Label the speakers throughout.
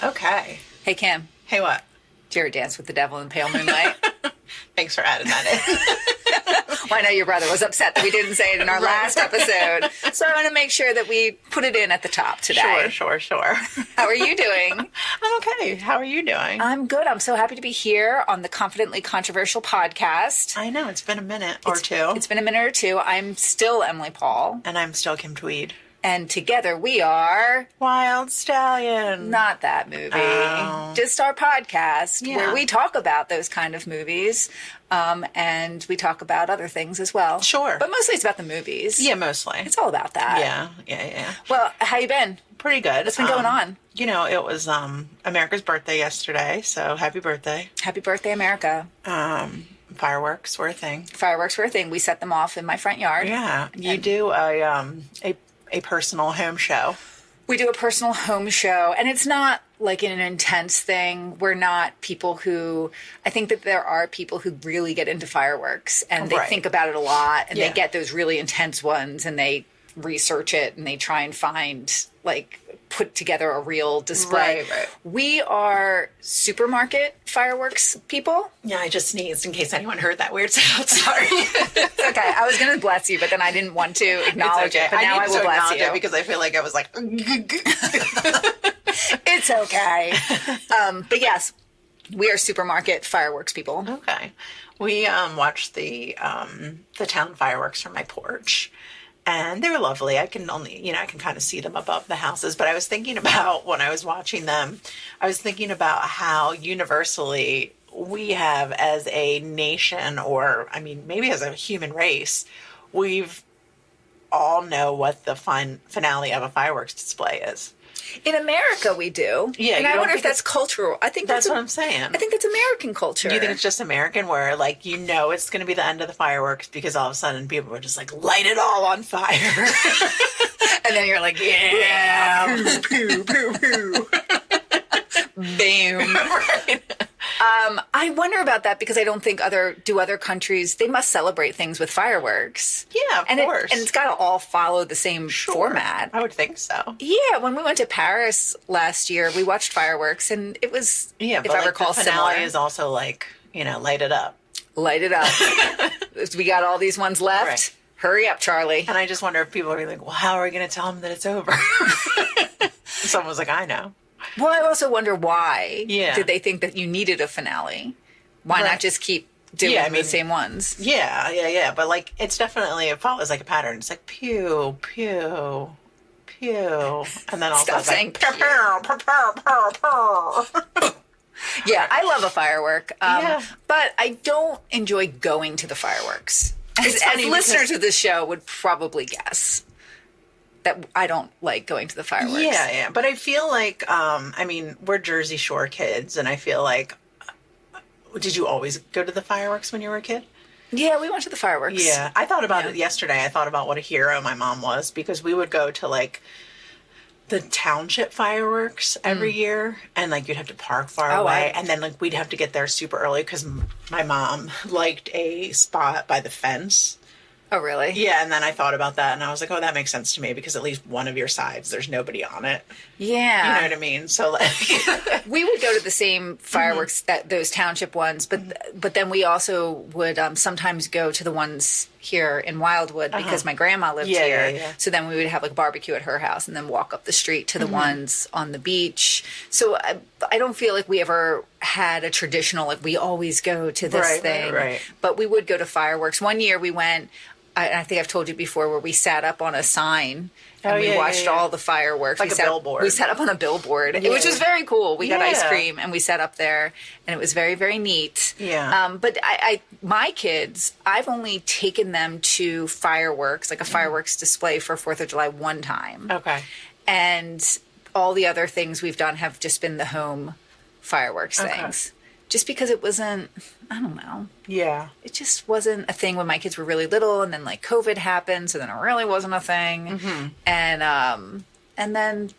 Speaker 1: Okay.
Speaker 2: Hey, Kim.
Speaker 1: Hey, what?
Speaker 2: Did you ever dance with the devil in pale moonlight?
Speaker 1: Thanks for adding that in.
Speaker 2: Well, I know your brother was upset that we didn't say it in our last episode. So I want to make sure that we put it in at the top today.
Speaker 1: Sure.
Speaker 2: How are you doing?
Speaker 1: I'm okay. How are you doing?
Speaker 2: I'm good. I'm so happy to be here on the Confidently Controversial podcast.
Speaker 1: I know. It's been a minute or two.
Speaker 2: It's been a minute or two. I'm still Emily Paul.
Speaker 1: And I'm still Kim Tweed.
Speaker 2: And together we are...
Speaker 1: Wild Stallion.
Speaker 2: Not that movie.
Speaker 1: Oh.
Speaker 2: Just our podcast where we talk about those kind of movies. And we talk about other things as well.
Speaker 1: Sure.
Speaker 2: But mostly it's about the movies.
Speaker 1: Yeah, mostly.
Speaker 2: It's all about that.
Speaker 1: Yeah.
Speaker 2: Well, how you been?
Speaker 1: Pretty good.
Speaker 2: What's been going on?
Speaker 1: You know, it was America's birthday yesterday, so happy birthday.
Speaker 2: Happy birthday, America.
Speaker 1: Fireworks were a thing.
Speaker 2: Fireworks were a thing. We set them off in my front yard.
Speaker 1: Yeah. You do a personal home show.
Speaker 2: We do a personal home show, and it's not like an intense thing. We're not people who, I think that there are people who really get into fireworks and they think about it a lot and they get those really intense ones and they research it and they try and find, like, put together a real display.
Speaker 1: Right.
Speaker 2: We are supermarket fireworks people.
Speaker 1: Yeah, I just sneezed in case anyone heard that weird sound. Sorry.
Speaker 2: It's okay. I was going to bless you, but then I didn't want to acknowledge it. But now I will bless you.
Speaker 1: Because I feel like I was like...
Speaker 2: It's okay. But yes, we are supermarket fireworks people.
Speaker 1: Okay. We watched the town fireworks from my porch. And they were lovely. I can kind of see them above the houses. But I was thinking about, when I was watching them, I was thinking about how universally we have as a nation, or, I mean, maybe as a human race, we've all know what the finale of a fireworks display is.
Speaker 2: In America, we do.
Speaker 1: Yeah.
Speaker 2: And I wonder if that's cultural. I think
Speaker 1: that's what I'm saying.
Speaker 2: I think that's American culture.
Speaker 1: Do you think it's just American where, like, you know it's going to be the end of the fireworks because all of a sudden people are just like, light it all on fire.
Speaker 2: And then you're like, yeah. Poo, poo, poo. Boom.
Speaker 1: Right.
Speaker 2: I wonder about that because I don't think other countries, they must celebrate things with fireworks.
Speaker 1: Yeah, of course.
Speaker 2: And it's got to all follow the same format.
Speaker 1: I would think so.
Speaker 2: Yeah, when we went to Paris last year, we watched fireworks and it was, if I recall,
Speaker 1: the finale
Speaker 2: similar.
Speaker 1: is also like, light it up.
Speaker 2: Light it up. We got all these ones left.
Speaker 1: Right.
Speaker 2: Hurry up, Charlie.
Speaker 1: And I just wonder if people are like, well, how are we going to tell them that it's over? Someone was like, I know.
Speaker 2: Well, I also wonder why
Speaker 1: did
Speaker 2: they think that you needed a finale? Why not just keep doing the same ones?
Speaker 1: Yeah. But, like, it's definitely, it follows like a pattern. It's like, pew, pew, pew. And then also
Speaker 2: Stop saying
Speaker 1: like, pew, pew, pew, pew.
Speaker 2: Yeah, I love a firework. But I don't enjoy going to the fireworks. As listeners of this show would probably guess that I don't like going to the fireworks.
Speaker 1: Yeah. But I feel like, we're Jersey Shore kids, and I feel like, did you always go to the fireworks when you were a kid?
Speaker 2: Yeah, we went to the fireworks.
Speaker 1: Yeah. I thought about it yesterday. I thought about what a hero my mom was, because we would go to, like, the township fireworks every year, and, like, you'd have to park far away, and then, like, we'd have to get there super early because my mom liked a spot by the fence.
Speaker 2: Oh, really?
Speaker 1: Yeah, and then I thought about that, and I was like, oh, that makes sense to me, because at least one of your sides, there's nobody on it.
Speaker 2: Yeah.
Speaker 1: You know what I mean? So, like...
Speaker 2: We would go to the same fireworks, those township ones, but then we also would sometimes go to the ones here in Wildwood because my grandma lived here.
Speaker 1: Yeah.
Speaker 2: So then we would have, like, a barbecue at her house and then walk up the street to the ones on the beach. So I don't feel like we ever had a traditional, like, we always go to this thing.
Speaker 1: Right.
Speaker 2: But we would go to fireworks. One year we went... I think I've told you before, where we sat up on a sign and we watched all the fireworks.
Speaker 1: Like a billboard.
Speaker 2: We sat up on a billboard, which was very cool. We got ice cream and we sat up there, and it was very, very neat.
Speaker 1: Yeah.
Speaker 2: But my kids, I've only taken them to fireworks, like a fireworks display for 4th of July one time.
Speaker 1: Okay.
Speaker 2: And all the other things we've done have just been the home fireworks things. Just because it wasn't, I don't know.
Speaker 1: Yeah.
Speaker 2: It just wasn't a thing when my kids were really little, and then, like, COVID happened, so then it really wasn't a thing. And then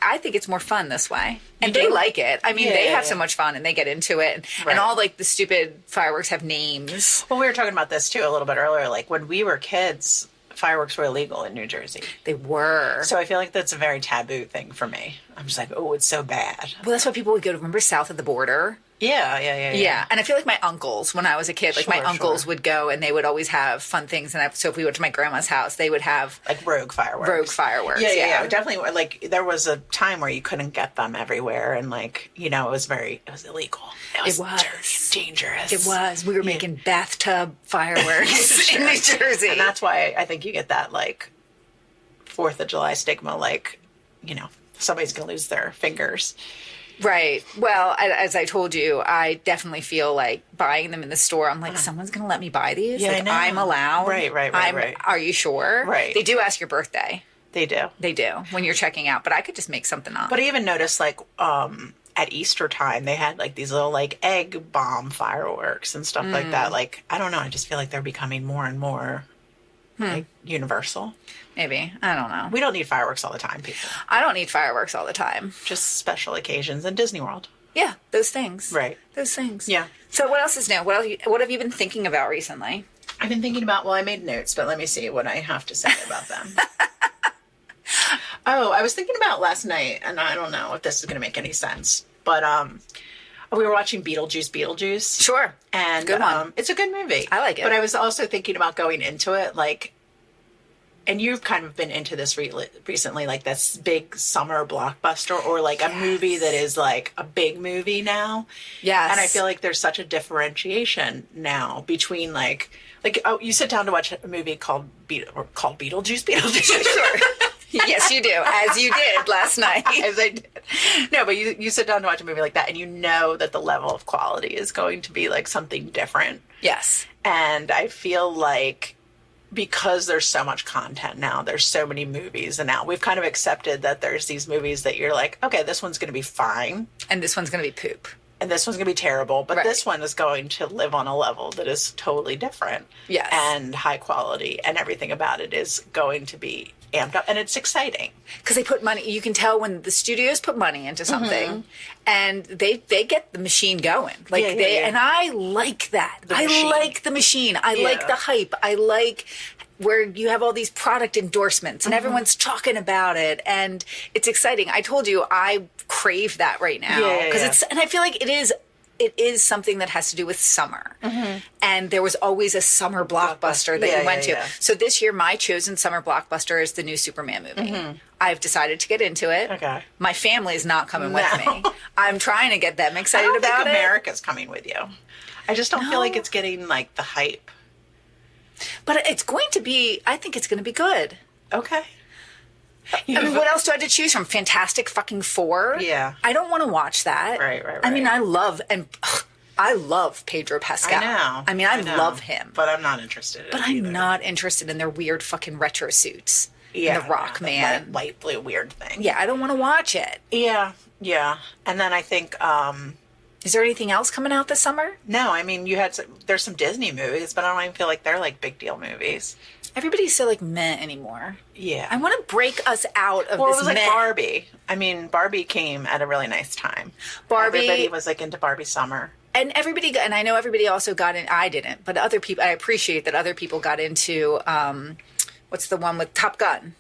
Speaker 2: I think it's more fun this way. And they like it. I mean, they have so much fun and they get into it. And all, like, the stupid fireworks have names.
Speaker 1: Well, we were talking about this too a little bit earlier. Like, when we were kids, fireworks were illegal in New Jersey.
Speaker 2: They were.
Speaker 1: So I feel like that's a very taboo thing for me. I'm just like, oh, it's so bad.
Speaker 2: Well, that's why people would go to, remember, south of the border?
Speaker 1: Yeah.
Speaker 2: And I feel like my uncles, when I was a kid, like my uncles would go and they would always have fun things. And so if we went to my grandma's house, they would have
Speaker 1: like rogue fireworks. Yeah. Definitely. Like there was a time where you couldn't get them everywhere, and like it was illegal. It was dirty, dangerous.
Speaker 2: It was. We were making bathtub fireworks in New Jersey,
Speaker 1: and that's why I think you get that like 4th of July stigma. Like somebody's gonna lose their fingers.
Speaker 2: Right. Well, as I told you, I definitely feel like buying them in the store. I'm like, someone's going to let me buy these?
Speaker 1: Yeah,
Speaker 2: like, I'm allowed?
Speaker 1: Right.
Speaker 2: Are you sure?
Speaker 1: Right.
Speaker 2: They do ask your birthday.
Speaker 1: They do.
Speaker 2: They do when you're checking out. But I could just make something up.
Speaker 1: But I even noticed, like, at Easter time, they had, like, these little, like, egg bomb fireworks and stuff like that. Like, I don't know. I just feel like they're becoming more and more, like, universal.
Speaker 2: Maybe. I don't know.
Speaker 1: We don't need fireworks all the time, people.
Speaker 2: I don't need fireworks all the time.
Speaker 1: Just special occasions and Disney World.
Speaker 2: Yeah, those things.
Speaker 1: Right.
Speaker 2: Those things.
Speaker 1: Yeah.
Speaker 2: So what else is new? What have you been thinking about recently?
Speaker 1: I've been thinking about, well, I made notes, but let me see what I have to say about them. Oh, I was thinking about last night, and I don't know if this is going to make any sense, but we were watching Beetlejuice.
Speaker 2: Sure.
Speaker 1: And
Speaker 2: good one.
Speaker 1: It's a good movie.
Speaker 2: I like it.
Speaker 1: But I was also thinking about going into it, like, and you've kind of been into this recently, like this big summer blockbuster or like a movie that is like a big movie now.
Speaker 2: Yes.
Speaker 1: And I feel like there's such a differentiation now between like you sit down to watch a movie called Beetlejuice.
Speaker 2: Sure. Yes, you do, as you did last night.
Speaker 1: As I did. No, but you sit down to watch a movie like that and you know that the level of quality is going to be like something different.
Speaker 2: Yes.
Speaker 1: And I feel like because there's so much content now, there's so many movies, and now we've kind of accepted that there's these movies that you're like, okay, this one's going to be fine.
Speaker 2: And this one's going to be poop.
Speaker 1: And this one's going to be terrible, but this one is going to live on a level that is totally different.
Speaker 2: Yes.
Speaker 1: And high quality, and everything about it is going to be amped up, and it's exciting.
Speaker 2: Because they put money, you can tell when the studios put money into something, and they get the machine going. Like and I like that. I like the machine. I like the hype. I like where you have all these product endorsements and everyone's talking about it, and it's exciting. I told you I crave that right now because it's, and I feel like it is something that has to do with summer. And there was always a summer blockbuster that you went to. So this year, my chosen summer blockbuster is the new Superman movie. I've decided to get into it.
Speaker 1: Okay.
Speaker 2: My family is not coming with me. I'm trying to get them excited about it.
Speaker 1: I don't think America's coming with you. I just don't feel like it's getting like the hype.
Speaker 2: But it's going to be, I think it's going to be good.
Speaker 1: Okay.
Speaker 2: I mean, what else do I have to choose from? Fantastic fucking Four?
Speaker 1: Yeah.
Speaker 2: I don't want to watch that.
Speaker 1: Right.
Speaker 2: I mean, I love Pedro Pascal.
Speaker 1: I know.
Speaker 2: I mean, I love him.
Speaker 1: But I'm not interested in it.
Speaker 2: But I'm not interested in their weird fucking retro suits.
Speaker 1: Yeah.
Speaker 2: And the Rock Man.
Speaker 1: Light blue weird thing.
Speaker 2: Yeah, I don't want to watch it.
Speaker 1: Yeah. And then I think...
Speaker 2: is there anything else coming out this summer?
Speaker 1: No, I mean, there's some Disney movies, but I don't even feel like they're like big deal movies.
Speaker 2: Everybody's so like meh anymore.
Speaker 1: Yeah.
Speaker 2: I want to break us out of this
Speaker 1: it was
Speaker 2: meh.
Speaker 1: like Barbie. I mean, Barbie came at a really nice time. Everybody was like into Barbie summer.
Speaker 2: And and I know everybody also got in, I didn't, but other people, I appreciate that other people got into, what's the one with Top Gun?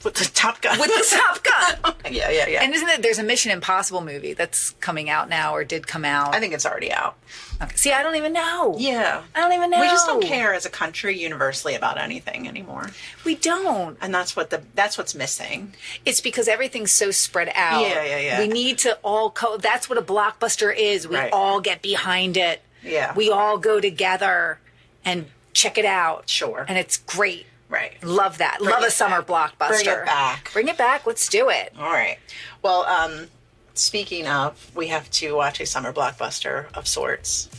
Speaker 1: With the Top Gun.
Speaker 2: With the Top Gun.
Speaker 1: Yeah.
Speaker 2: And isn't it, there's a Mission Impossible movie that's coming out now or did come out?
Speaker 1: I think it's already out.
Speaker 2: Okay. See, I don't even know.
Speaker 1: Yeah.
Speaker 2: I don't even know.
Speaker 1: We just don't care as a country universally about anything anymore.
Speaker 2: We don't.
Speaker 1: And that's what's missing.
Speaker 2: It's because everything's so spread out.
Speaker 1: Yeah.
Speaker 2: We need to all that's what a blockbuster is. We all get behind it.
Speaker 1: Yeah.
Speaker 2: We all go together and check it out.
Speaker 1: Sure.
Speaker 2: And it's great.
Speaker 1: Right.
Speaker 2: Love that. Love a summer blockbuster.
Speaker 1: Bring it back.
Speaker 2: Let's do it.
Speaker 1: All right. Well, speaking of, we have to watch a summer blockbuster of sorts.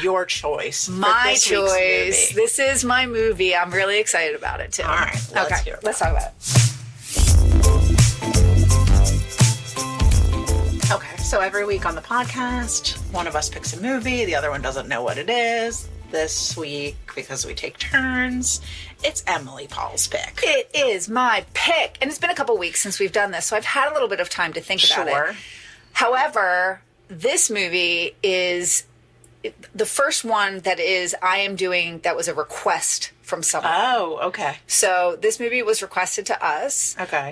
Speaker 1: Your choice.
Speaker 2: My choice. This is my movie. I'm really excited about it too.
Speaker 1: All right. Let's hear it.
Speaker 2: Let's talk about it.
Speaker 1: Okay. So every week on the podcast, one of us picks a movie. The other one doesn't know what it is. This week, because we take turns, it's Emily Paul's pick.
Speaker 2: It is my pick. And it's been a couple weeks since we've done this, so I've had a little bit of time to think about it. However, this movie is the first one that I am doing that was a request from someone.
Speaker 1: Oh, okay.
Speaker 2: So this movie was requested to us.
Speaker 1: Okay.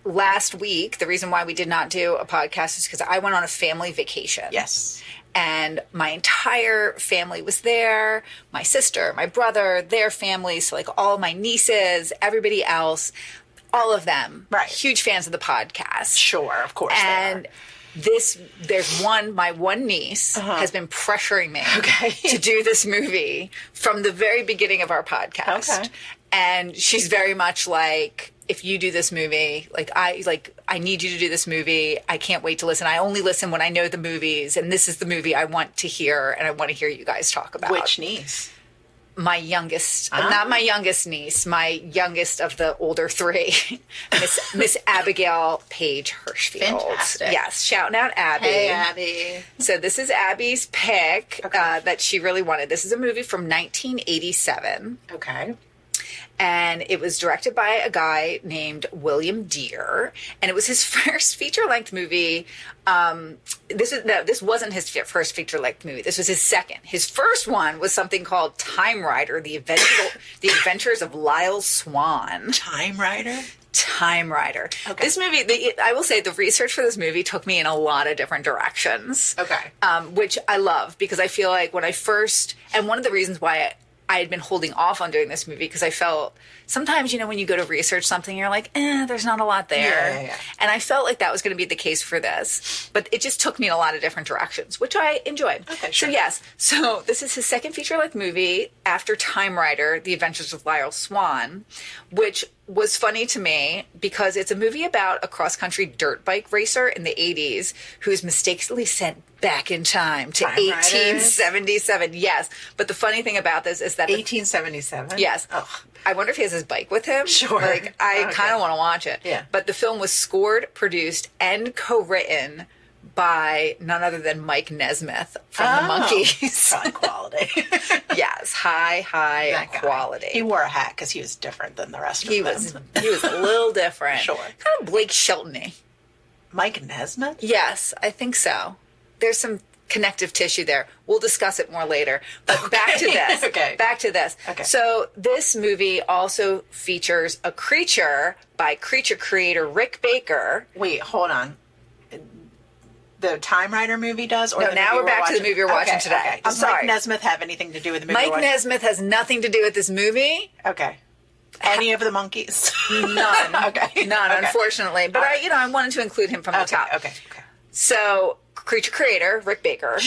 Speaker 2: Last week. The reason why we did not do a podcast is because I went on a family vacation.
Speaker 1: Yes.
Speaker 2: And my entire family was there. My sister, my brother, their families, so like all my nieces, everybody else, all of them.
Speaker 1: Right.
Speaker 2: Huge fans of the podcast.
Speaker 1: Sure, of course.
Speaker 2: And my one niece has been pressuring me to do this movie from the very beginning of our podcast.
Speaker 1: Okay.
Speaker 2: And she's very much like, if you do this movie, I need you to do this movie. I can't wait to listen. I only listen when I know the movies, and this is the movie I want to hear, and I want to hear you guys talk about.
Speaker 1: Which niece?
Speaker 2: My youngest, not my youngest niece, my youngest of the older three, Miss Abigail Page Hirschfield.
Speaker 1: Fantastic.
Speaker 2: Yes, shouting out Abby.
Speaker 1: Hey, Abby.
Speaker 2: So this is Abby's pick that she really wanted. This is a movie from 1987.
Speaker 1: Okay.
Speaker 2: And it was directed by a guy named William Deere, and it was his first feature-length movie. This wasn't his first feature-length movie. This was his second. His first one was something called Time Rider: The Adventures of Lyle Swan.
Speaker 1: Time Rider?
Speaker 2: Time Rider. Okay. This movie, I will say, the research for this movie took me in a lot of different directions.
Speaker 1: Okay.
Speaker 2: Which I love, because I feel like when I first, and one of the reasons why I had been holding off on doing this movie, because I felt sometimes, when you go to research something, you're like, there's not a lot there.
Speaker 1: Yeah.
Speaker 2: And I felt like that was going to be the case for this. But it just took me in a lot of different directions, which I enjoyed.
Speaker 1: Okay, sure.
Speaker 2: So yes. So this is his second feature-length movie after Time Rider: The Adventures of Lyle Swan, which was funny to me because it's a movie about a cross-country dirt bike racer in the 80s who's mistakenly sent back in time to 1877. Yes. But the funny thing about this is that
Speaker 1: 1877?
Speaker 2: Yes.
Speaker 1: Ugh.
Speaker 2: I wonder if he has his bike with him.
Speaker 1: Sure.
Speaker 2: I kind of want to watch it.
Speaker 1: Yeah.
Speaker 2: But the film was scored, produced, and by none other than Mike Nesmith from the Monkees.
Speaker 1: High quality.
Speaker 2: Yes, high quality.
Speaker 1: He wore a hat because he was different than the rest of them.
Speaker 2: He was a little different.
Speaker 1: Sure.
Speaker 2: Kind of Blake Shelton-y.
Speaker 1: Mike Nesmith?
Speaker 2: Yes, I think so. There's some connective tissue there. We'll discuss it more later. But back to this. Back to this.
Speaker 1: Okay.
Speaker 2: So this movie also features a creature by creature creator Rick Baker.
Speaker 1: Wait, hold on. The Time Rider movie does? Or
Speaker 2: no, now we're back to the movie we're watching today.
Speaker 1: Okay.
Speaker 2: I'm sorry.
Speaker 1: Mike Nesmith have anything to do with the movie?
Speaker 2: Mike Nesmith has nothing to do with this movie.
Speaker 1: Okay. Any of the monkeys?
Speaker 2: None.
Speaker 1: Okay.
Speaker 2: None,
Speaker 1: okay.
Speaker 2: Unfortunately. But I wanted to include him from the top.
Speaker 1: Okay.
Speaker 2: So, creature creator Rick Baker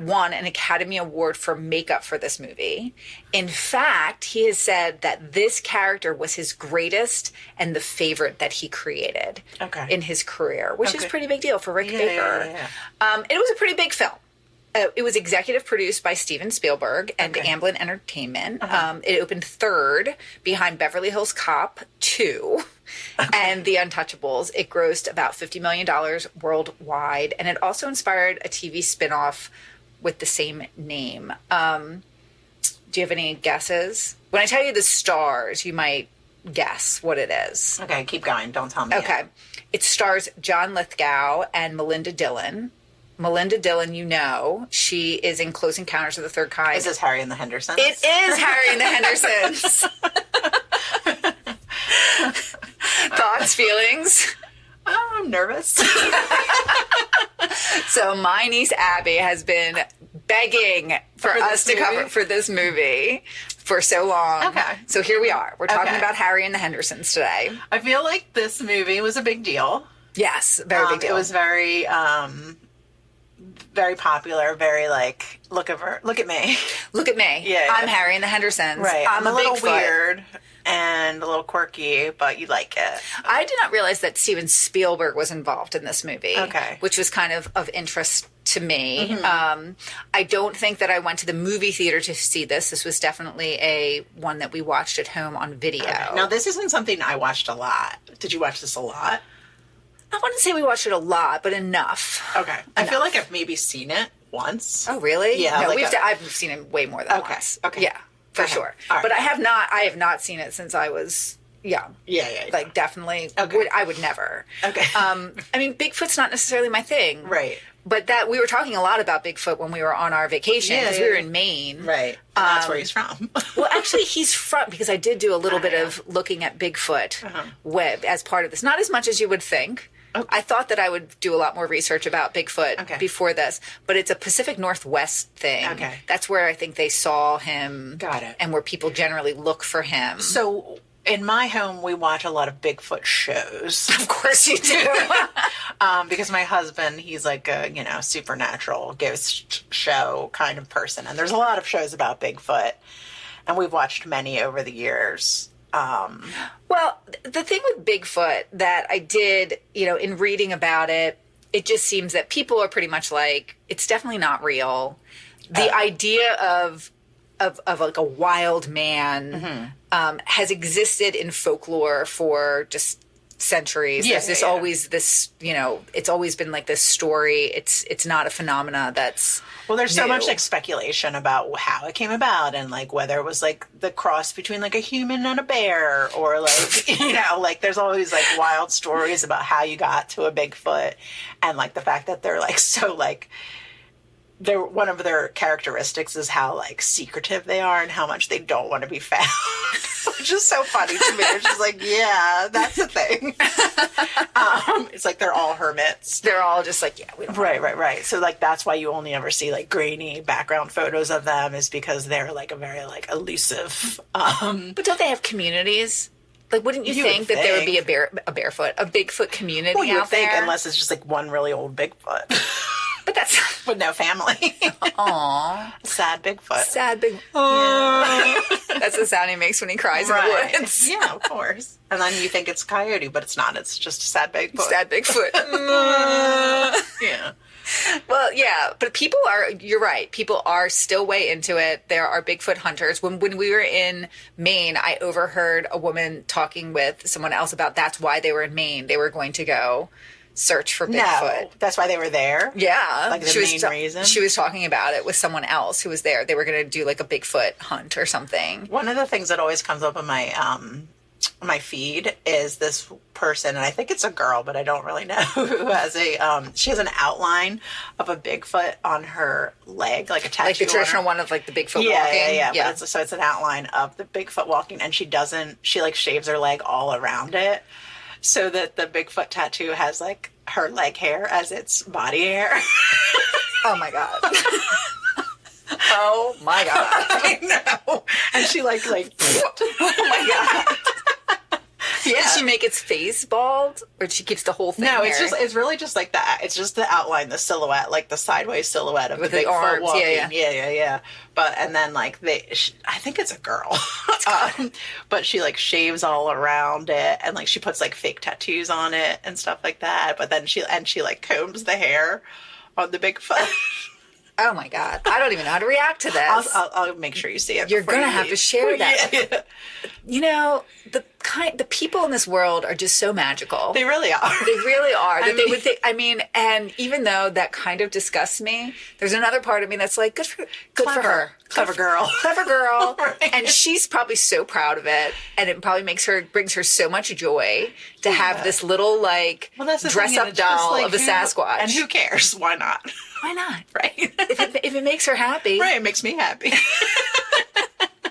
Speaker 2: won an Academy Award for makeup for this movie. In fact, he has said that this character was his greatest and the favorite that he created in his career, which is a pretty big deal for Rick Baker.
Speaker 1: Yeah.
Speaker 2: It was a pretty big film. It was executive produced by Steven Spielberg and Amblin Entertainment. It opened third behind Beverly Hills Cop 2 and The Untouchables. It grossed about $50 million worldwide, and it also inspired a TV spinoff with the same name. Do you have any guesses? When I tell you the stars, you might guess what it is.
Speaker 1: Okay, keep going. Don't tell me.
Speaker 2: Okay. It stars John Lithgow and Melinda Dillon. Melinda Dillon, she is in Close Encounters of the Third Kind.
Speaker 1: Is this Harry and the Hendersons?
Speaker 2: It is Harry and the Hendersons. Thoughts, feelings?
Speaker 1: Oh, I'm nervous.
Speaker 2: So my niece Abby has been begging for us to cover for this movie for so long. Okay. So here we are. We're talking about Harry and the Hendersons today.
Speaker 1: I feel like this movie was a big deal.
Speaker 2: Yes, very big deal.
Speaker 1: It was very popular, very like, look at me.
Speaker 2: Look at me.
Speaker 1: Yeah.
Speaker 2: I'm Harry and the Hendersons.
Speaker 1: Right.
Speaker 2: I'm
Speaker 1: a little
Speaker 2: Bigfoot.
Speaker 1: Weird and a little quirky, but you like it.
Speaker 2: I did not realize that Steven Spielberg was involved in this movie.
Speaker 1: Okay.
Speaker 2: Which was kind of interest to me.
Speaker 1: Mm-hmm.
Speaker 2: I don't think that I went to the movie theater to see this. This was definitely one that we watched at home on video.
Speaker 1: Okay. Now, this isn't something I watched a lot. Did you watch this a lot?
Speaker 2: I wouldn't say we watched it a lot, but enough.
Speaker 1: Okay. I feel like I've maybe seen it once.
Speaker 2: Oh, really?
Speaker 1: Yeah.
Speaker 2: No, I've seen it way more than once.
Speaker 1: Okay.
Speaker 2: Yeah, for sure.
Speaker 1: Right.
Speaker 2: But I have not seen it since I was, Yeah.
Speaker 1: Yeah.
Speaker 2: Like, definitely.
Speaker 1: Okay.
Speaker 2: I would never.
Speaker 1: Okay.
Speaker 2: I mean, Bigfoot's not necessarily my thing.
Speaker 1: Right.
Speaker 2: But that we were talking a lot about Bigfoot when we were on our vacation because we were in Maine.
Speaker 1: Right. And that's where he's from.
Speaker 2: Well, actually, he's from, because I did do a little bit of looking at Bigfoot web as part of this. Not as much as you would think. Okay. I thought that I would do a lot more research about Bigfoot before this, but it's a Pacific Northwest thing. Okay. That's where I think they saw him.
Speaker 1: Got it.
Speaker 2: And where people generally look for him.
Speaker 1: So in my home, we watch a lot of Bigfoot shows.
Speaker 2: Of course you do.
Speaker 1: Because my husband, he's like a, supernatural ghost show kind of person. And there's a lot of shows about Bigfoot. And we've watched many over the years.
Speaker 2: Well, the thing with Bigfoot that I did, in reading about it, it just seems that people are pretty much like, it's definitely not real. The idea of like a wild man has existed in folklore for just centuries. There's always this, it's always been like this story. It's not a phenomena that's
Speaker 1: there's
Speaker 2: new.
Speaker 1: So much like speculation about how it came about and like whether it was like the cross between like a human and a bear or like, like there's always like wild stories about how you got to a Bigfoot and like the fact that they're like so like one of their characteristics is how like secretive they are and how much they don't want to be found, which is so funny to me. It's just like, yeah, that's the thing. It's like they're all hermits.
Speaker 2: They're all just like, yeah, we don't.
Speaker 1: Right. So like that's why you only ever see like grainy background photos of them is because they're like a very like elusive.
Speaker 2: But don't they have communities? Like, wouldn't you think that there would be a Bigfoot community
Speaker 1: well, you
Speaker 2: out
Speaker 1: would think,
Speaker 2: there?
Speaker 1: Unless it's just like one really old Bigfoot.
Speaker 2: But that's
Speaker 1: with no family.
Speaker 2: Aww.
Speaker 1: Sad Bigfoot.
Speaker 2: Sad Bigfoot. Yeah. That's the sound he makes when he cries in the woods.
Speaker 1: Yeah, of course. And then you think it's a coyote, but it's not. It's just a sad Bigfoot.
Speaker 2: Sad Bigfoot.
Speaker 1: Yeah.
Speaker 2: Well, yeah, but you're right. People are still way into it. There are Bigfoot hunters. When we were in Maine, I overheard a woman talking with someone else about that's why they were in Maine. They were going to go search for Bigfoot.
Speaker 1: No, that's why they were there?
Speaker 2: Yeah.
Speaker 1: Like the main reason?
Speaker 2: She was talking about it with someone else who was there. They were going to do like a Bigfoot hunt or something.
Speaker 1: One of the things that always comes up in my feed is this person, and I think it's a girl, but I don't really know, who has she has an outline of a Bigfoot on her leg, like a tattoo.
Speaker 2: Like the traditional one of like the Bigfoot walking?
Speaker 1: Yeah. So it's an outline of the Bigfoot walking, and she like shaves her leg all around it. So that the Bigfoot tattoo has like her leg hair as its body hair.
Speaker 2: Oh my God. Oh my God.
Speaker 1: I know. And she like
Speaker 2: oh my God.
Speaker 1: Yeah.
Speaker 2: Did she make its face bald, or she keeps the whole thing?
Speaker 1: No, it's really just like that. It's just the outline, the silhouette, like the sideways silhouette of
Speaker 2: with
Speaker 1: the Bigfoot
Speaker 2: arms.
Speaker 1: walking.
Speaker 2: Yeah.
Speaker 1: But and then like I think it's a girl, but she like shaves all around it, and like she puts like fake tattoos on it and stuff like that. But then she like combs the hair on the Bigfoot.
Speaker 2: Oh my God. I don't even know how to react to this.
Speaker 1: I'll make sure you see it.
Speaker 2: You're going to have to share that.
Speaker 1: Yeah.
Speaker 2: You know, the people in this world are just so magical.
Speaker 1: They really are.
Speaker 2: They really are. They would think, and even though that kind of disgusts me, there's another part of me that's like, good for her.
Speaker 1: Clever girl.
Speaker 2: Clever girl.
Speaker 1: Right.
Speaker 2: And she's probably so proud of it. And it probably brings her so much joy to have this little dress up doll of a Sasquatch.
Speaker 1: And who cares? Why not?
Speaker 2: Why not?
Speaker 1: Right.
Speaker 2: If it makes her happy.
Speaker 1: Right. It makes me happy.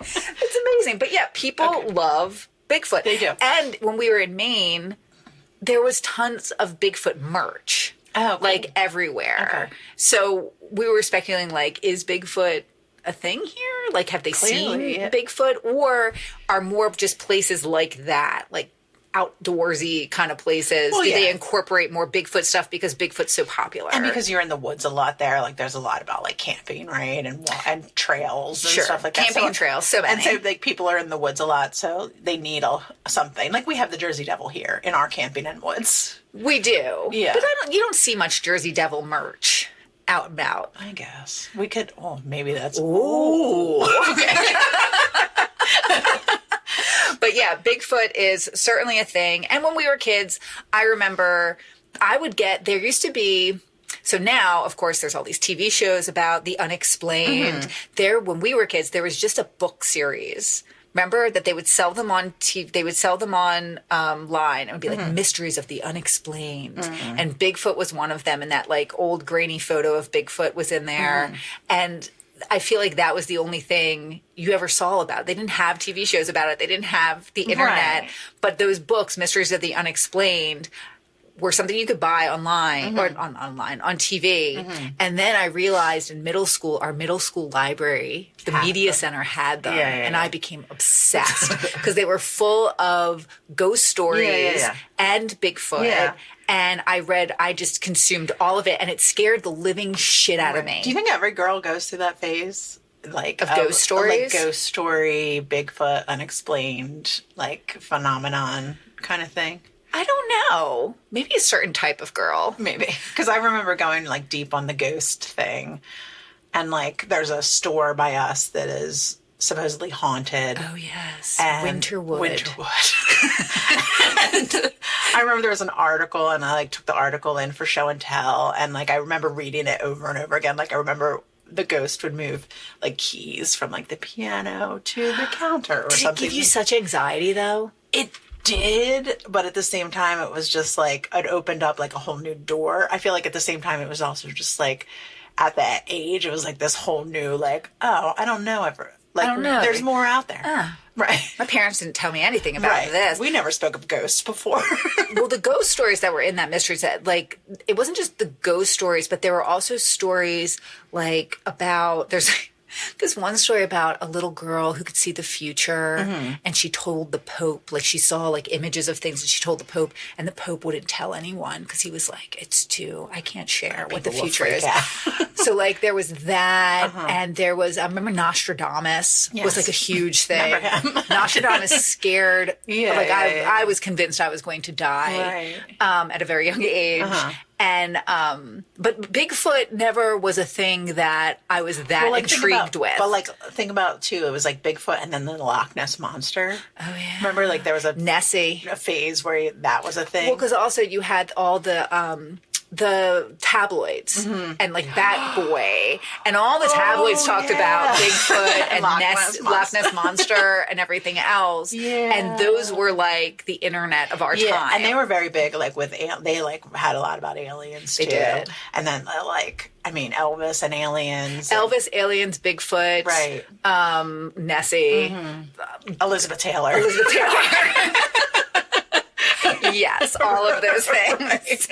Speaker 2: It's amazing. But yeah, people love Bigfoot.
Speaker 1: They do.
Speaker 2: And when we were in Maine, there was tons of Bigfoot merch.
Speaker 1: Oh, cool.
Speaker 2: Like everywhere. Okay. So we were speculating, like, is Bigfoot a thing here? Like, have they seen Bigfoot? Or are more just places like that, like outdoorsy kind of places? Do they incorporate more Bigfoot stuff because Bigfoot's so popular?
Speaker 1: And because you're in the woods a lot there, like there's a lot about like camping, right? And trails and stuff like that.
Speaker 2: Camping and trails, so many.
Speaker 1: And so like people are in the woods a lot, so they need something. Like we have the Jersey Devil here in our camping and woods.
Speaker 2: We do.
Speaker 1: Yeah.
Speaker 2: But you don't see much Jersey Devil merch out and about.
Speaker 1: I guess. We could, maybe that's...
Speaker 2: Ooh. Okay. But yeah, Bigfoot is certainly a thing. And when we were kids, I remember there used to be, so now, of course, there's all these TV shows about the unexplained. When we were kids, there was just a book series Remember that they would sell them on TV, they would sell them on line. It would be like Mysteries of the Unexplained. And Bigfoot was one of them. And that like old grainy photo of Bigfoot was in there. And I feel like that was the only thing you ever saw about it. They didn't have TV shows about it. They didn't have the internet.
Speaker 1: Right.
Speaker 2: But those books, Mysteries of the Unexplained, were something you could buy online or on TV. And then I realized in middle school, our middle school library, the media center had them. And I became obsessed because they were full of ghost stories and Bigfoot. And I just consumed all of it, and it scared the living shit out of me.
Speaker 1: Do you think every girl goes through that phase? Like
Speaker 2: of ghost stories?
Speaker 1: Like ghost story, Bigfoot, unexplained, like phenomenon kind of thing?
Speaker 2: I don't know. Maybe a certain type of girl.
Speaker 1: Maybe. Because I remember going like deep on the ghost thing. And like there's a store by us that is supposedly haunted.
Speaker 2: Oh, yes.
Speaker 1: And
Speaker 2: Winterwood.
Speaker 1: And I remember there was an article, and I like took the article in for show and tell. And like I remember reading it over and over again. Like I remember the ghost would move like keys from like the piano to the counter or something.
Speaker 2: Did it give you such anxiety though?
Speaker 1: It did, but at the same time, it was just like it opened up like a whole new door. I feel like at the same time, it was also just like at that age, it was like this whole new like, oh, I don't know ever. Like,
Speaker 2: I don't know.
Speaker 1: There's more out there. Right.
Speaker 2: My parents didn't tell me anything about this.
Speaker 1: We never spoke of ghosts before.
Speaker 2: Well, the ghost stories that were in that mystery set, like, it wasn't just the ghost stories, but there were also stories like about, there's one story about a little girl who could see the future, and she told the Pope, like she saw like images of things, and she told the Pope, and the Pope wouldn't tell anyone because he was like, I can't share what the future is. So like there was that, and there was, I remember Nostradamus was like a huge thing. Nostradamus scared, I was convinced I was going to die at a very young age. And, but Bigfoot never was a thing that I was that intrigued with.
Speaker 1: But like, think about too, it was like Bigfoot and then the Loch Ness Monster.
Speaker 2: Oh yeah.
Speaker 1: Remember like there was a
Speaker 2: Nessie,
Speaker 1: a phase where that was a thing.
Speaker 2: Well, because also you had all the tabloids and like that boy and all the tabloids talked about Bigfoot and Loch Ness Monster and everything else. And those were like the internet of our time.
Speaker 1: And they were very big, like with, they like had a lot about aliens too. They did. And then like, I mean, Elvis and aliens.
Speaker 2: Elvis, aliens, Bigfoot.
Speaker 1: Right.
Speaker 2: Nessie.
Speaker 1: Elizabeth Taylor.
Speaker 2: Yes, all of those things.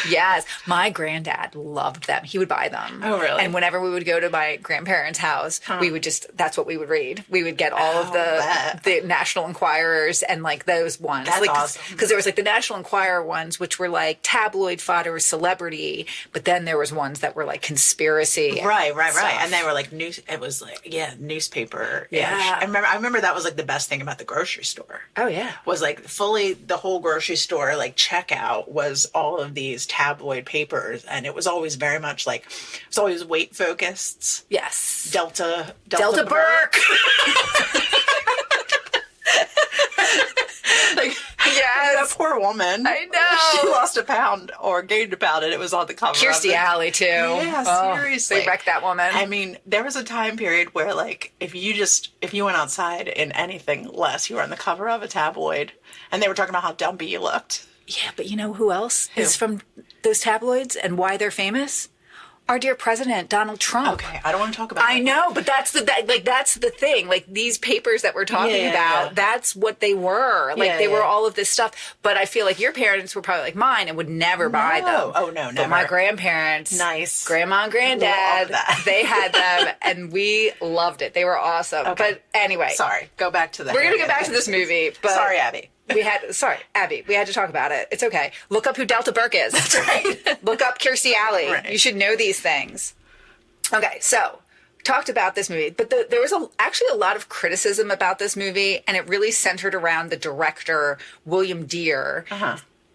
Speaker 2: Yes. My granddad loved them. He would buy them.
Speaker 1: Oh, really?
Speaker 2: And whenever we would go to my grandparents' house, we would that's what we would read. We would get all of the National Enquirers and like those ones.
Speaker 1: That's
Speaker 2: like,
Speaker 1: awesome.
Speaker 2: Because there was like the National Enquirer ones, which were like tabloid fodder, celebrity, but then there was ones that were like conspiracy.
Speaker 1: Right. And they were like it was like, newspaper.
Speaker 2: Yeah.
Speaker 1: I remember that was like the best thing about the grocery store.
Speaker 2: Oh, yeah.
Speaker 1: Was like fully the whole grocery store like checkout was all of these tabloid papers, and it was always very much like it's always weight focused.
Speaker 2: Yes.
Speaker 1: Delta
Speaker 2: Burke.
Speaker 1: Like,
Speaker 2: yes.
Speaker 1: that poor woman.
Speaker 2: I know.
Speaker 1: She lost a pound or gained a pound, and it was on the cover.
Speaker 2: Kirstie Alley too.
Speaker 1: Yeah, seriously.
Speaker 2: They wrecked that woman.
Speaker 1: I mean, there was a time period where like if you went outside in anything less, you were on the cover of a tabloid, and they were talking about how dumpy you looked.
Speaker 2: Yeah, but you know who else is from those tabloids and why they're famous? Our dear president, Donald Trump.
Speaker 1: Okay, I don't want to talk about that.
Speaker 2: I know, but that's the thing. Like these papers that we're talking about, that's what they were. Like they were all of this stuff. But I feel like your parents were probably like mine and would never buy them.
Speaker 1: Oh no, never.
Speaker 2: But my grandparents,
Speaker 1: nice,
Speaker 2: grandma and granddad, they had them, and we loved it. They were awesome. Okay. But anyway,
Speaker 1: sorry. Go back to that.
Speaker 2: We're gonna go back to this movie. But
Speaker 1: sorry, Abby.
Speaker 2: Abby, we had to talk about it. It's okay. Look up who Delta Burke is.
Speaker 1: That's right.
Speaker 2: Look up Kirstie Alley.
Speaker 1: Right.
Speaker 2: You should know these things. Okay, so talked about this movie, but there was actually a lot of criticism about this movie, and it really centered around the director, William Deere.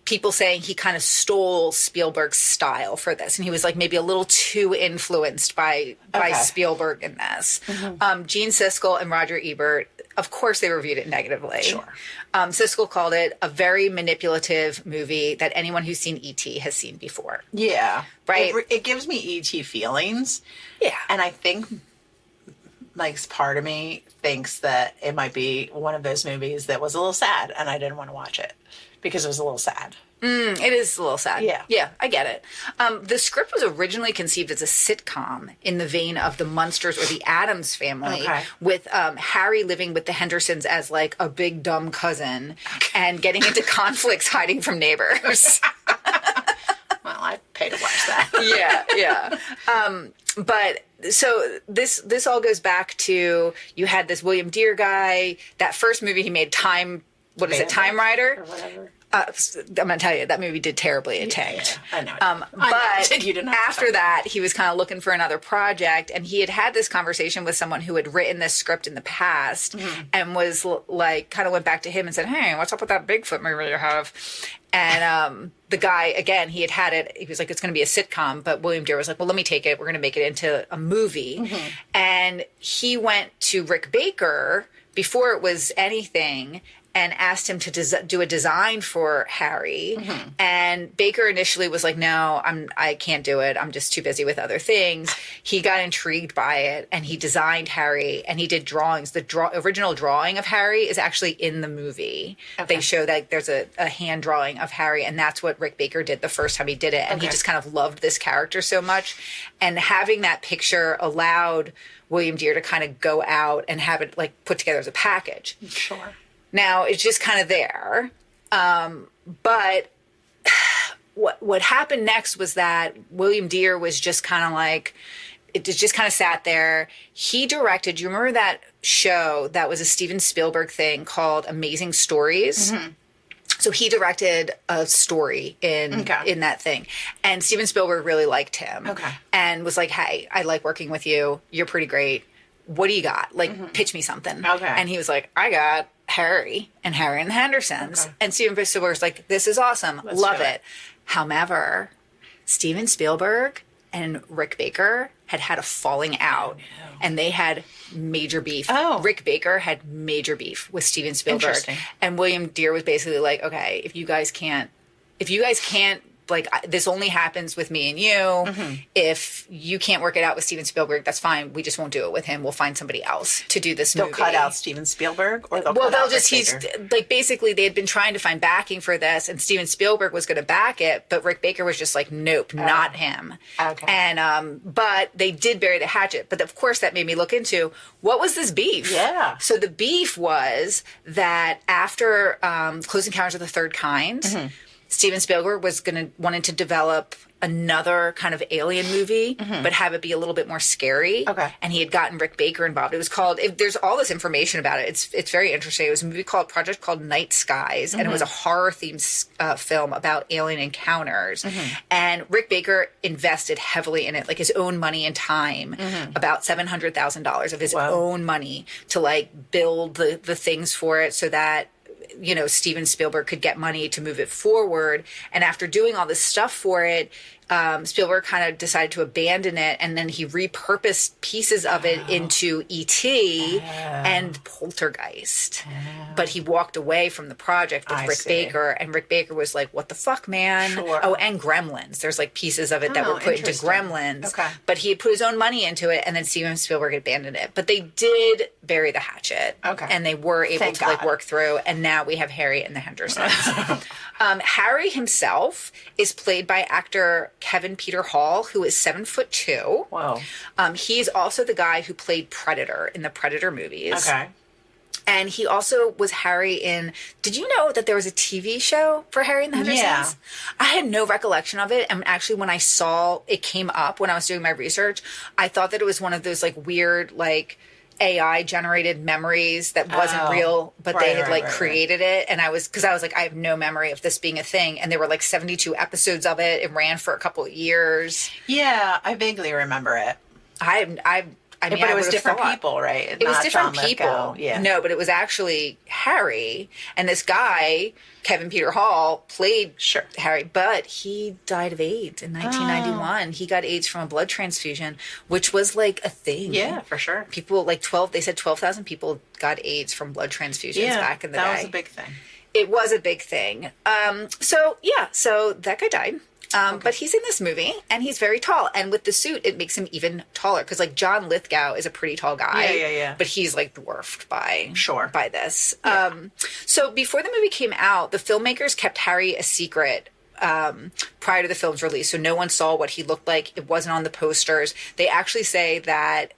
Speaker 2: People saying he kind of stole Spielberg's style for this, and he was like maybe a little too influenced by Spielberg in this. Gene Siskel and Roger Ebert, of course, they reviewed it negatively.
Speaker 1: Sure.
Speaker 2: Siskel called it a very manipulative movie that anyone who's seen E.T. has seen before.
Speaker 1: Yeah.
Speaker 2: Right?
Speaker 1: It gives me E.T. feelings.
Speaker 2: Yeah.
Speaker 1: And I think like part of me thinks that it might be one of those movies that was a little sad, and I didn't want to watch it because it was a little sad.
Speaker 2: It is a little sad.
Speaker 1: Yeah.
Speaker 2: Yeah, I get it. The script was originally conceived as a sitcom in the vein of the Munsters or the Addams Family, with Harry living with the Hendersons as like a big dumb cousin and getting into conflicts hiding from neighbors.
Speaker 1: Well, I'd pay to watch that.
Speaker 2: Yeah. But so this all goes back to, you had this William Deere guy, that first movie he made, Time Rider?
Speaker 1: Or whatever.
Speaker 2: I'm going to tell you, that movie did terribly. It tanked.
Speaker 1: Yeah, I know.
Speaker 2: But
Speaker 1: you didn't
Speaker 2: after that, he was kind of looking for another project, and he had this conversation with someone who had written this script in the past, and was like, kind of went back to him and said, hey, what's up with that Bigfoot movie you have? And the guy, again, he had it. He was like, it's going to be a sitcom. But William Deere was like, well, let me take it. We're going to make it into a movie. And he went to Rick Baker before it was anything and asked him to do a design for Harry. And Baker initially was like, no, I can't do it. I'm just too busy with other things. He got intrigued by it, and he designed Harry, and he did drawings. The original drawing of Harry is actually in the movie. They show that there's a hand drawing of Harry, and that's what Rick Baker did the first time he did it. And he just kind of loved this character so much. And having that picture allowed William Deere to kind of go out and have it like put together as a package.
Speaker 1: Sure.
Speaker 2: Now, it's just kind of there. But what happened next was that William Deere was just kind of like, it just kind of sat there. He directed, do you remember that show that was a Steven Spielberg thing called Amazing Stories? So he directed a story in that thing. And Steven Spielberg really liked him. And was like, hey, I like working with you. You're pretty great. What do you got? Like, pitch me something. And he was like, I got Harry and the Hendersons. And Steven Spielberg's like, this is awesome. Love it. However, Steven Spielberg and Rick Baker had a falling out. And they had major beef. Rick Baker had major beef with Steven Spielberg. And William Deere was basically like, okay, if you guys can't, like, this only happens with me and you. If you can't work it out with Steven Spielberg, that's fine. We just won't do it with him. We'll find somebody else to do this movie.
Speaker 1: They'll cut out Steven Spielberg, or
Speaker 2: he's like, basically they had been trying to find backing for this, and Steven Spielberg was going to back it, but Rick Baker was just like, nope, not him. And but they did bury the hatchet. But of course, that made me look into, what was this beef? So the beef was that after Close Encounters of the Third Kind, Steven Spielberg was wanted to develop another kind of alien movie, but have it be a little bit more scary. And he had gotten Rick Baker involved. It was called, there's all this information about it. It's very interesting. It was a movie called Night Skies, and it was a horror themed film about alien encounters. And Rick Baker invested heavily in it, like his own money and time, about $700,000 of his own money to like build the things for it so that, you know, Steven Spielberg could get money to move it forward. And after doing all this stuff for it, Spielberg kind of decided to abandon it, and then he repurposed pieces of it into E.T. and Poltergeist. But he walked away from the project with Rick Baker, and Rick Baker was like, what the fuck, man? Oh, and Gremlins. There's like pieces of it that were put into Gremlins. But he had put his own money into it, and then Steven Spielberg abandoned it. But they did bury the hatchet. And they were able to like work through, and now we have Harry and the Hendersons. Harry himself is played by actor Kevin Peter Hall, who is 7'2".
Speaker 1: Wow.
Speaker 2: He's also the guy who played Predator in the Predator movies. And he also was Harry in... Did you know that there was a TV show for Harry and the Hendersons? I had no recollection of it. And actually, when I saw it came up when I was doing my research, I thought that it was one of those like weird like AI generated memories that wasn't real, but they had created it. And I was like, I have no memory of this being a thing. And there were like 72 episodes of it. It ran for a couple of years.
Speaker 1: Yeah, I vaguely remember it.
Speaker 2: I mean,
Speaker 1: but it was different people, right?
Speaker 2: It was different people.
Speaker 1: Yeah.
Speaker 2: No, but it was actually Harry. And this guy, Kevin Peter Hall, played Harry, but he died of AIDS in 1991. He got AIDS from a blood transfusion, which was like a thing.
Speaker 1: Yeah, for sure.
Speaker 2: People, like 12,000 people got AIDS from blood transfusions back in the day.
Speaker 1: That was a big thing.
Speaker 2: It was a big thing. So that guy died. But he's in this movie, and he's very tall. And with the suit, it makes him even taller. Because, like, John Lithgow is a pretty tall guy.
Speaker 1: Yeah.
Speaker 2: But he's, like, dwarfed by this.
Speaker 1: Yeah.
Speaker 2: So before the movie came out, the filmmakers kept Harry a secret prior to the film's release. So no one saw what he looked like. It wasn't on the posters. They actually say that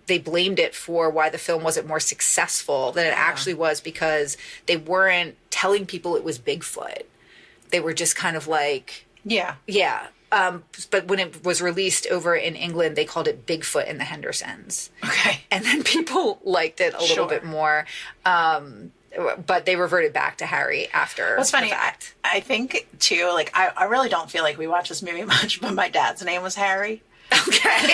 Speaker 2: they blamed it for why the film wasn't more successful than it actually was, because they weren't telling people it was Bigfoot. They were just kind of like... Yeah. But when it was released over in England, they called it Bigfoot and the Hendersons.
Speaker 1: Okay.
Speaker 2: And then people liked it a little bit more. But they reverted back to Harry after.
Speaker 1: What's funny, I think, too, like, I really don't feel like we watch this movie much, but my dad's name was Harry.
Speaker 2: Okay.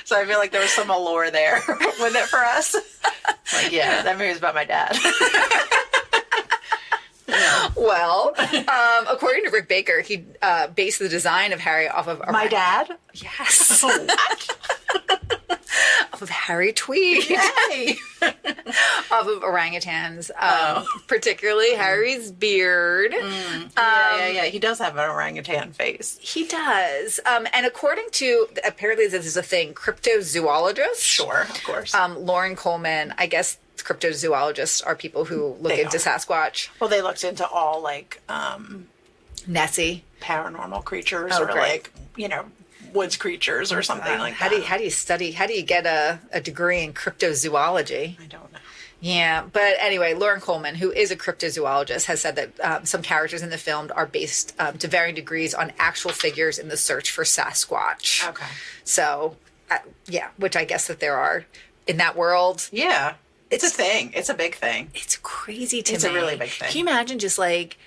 Speaker 1: So I feel like there was some allure there with it for us. Like, yeah, that movie's about my dad.
Speaker 2: Well, according to Rick Baker, he based the design of Harry off of...
Speaker 1: My dad?
Speaker 2: Yes.
Speaker 1: Oh, what?
Speaker 2: Off of Harry Tweed.
Speaker 1: Yay!
Speaker 2: Off of orangutans. Particularly Harry's beard.
Speaker 1: Yeah. He does have an orangutan face.
Speaker 2: He does. And according to, apparently this is a thing, cryptozoologists.
Speaker 1: Sure, of course.
Speaker 2: Lauren Coleman, I guess cryptozoologists are people who look into Sasquatch.
Speaker 1: Well, they looked into all, like,
Speaker 2: Nessie.
Speaker 1: Paranormal creatures like, woods creatures or something like that.
Speaker 2: How do you get a degree in cryptozoology?
Speaker 1: I don't know.
Speaker 2: Yeah, but anyway, Lauren Coleman, who is a cryptozoologist, has said that some characters in the film are based to varying degrees on actual figures in the search for Sasquatch.
Speaker 1: Okay.
Speaker 2: So, which I guess that there are in that world.
Speaker 1: Yeah. It's a thing. It's a big thing.
Speaker 2: It's crazy to me.
Speaker 1: It's a really big thing.
Speaker 2: Can you imagine just, like,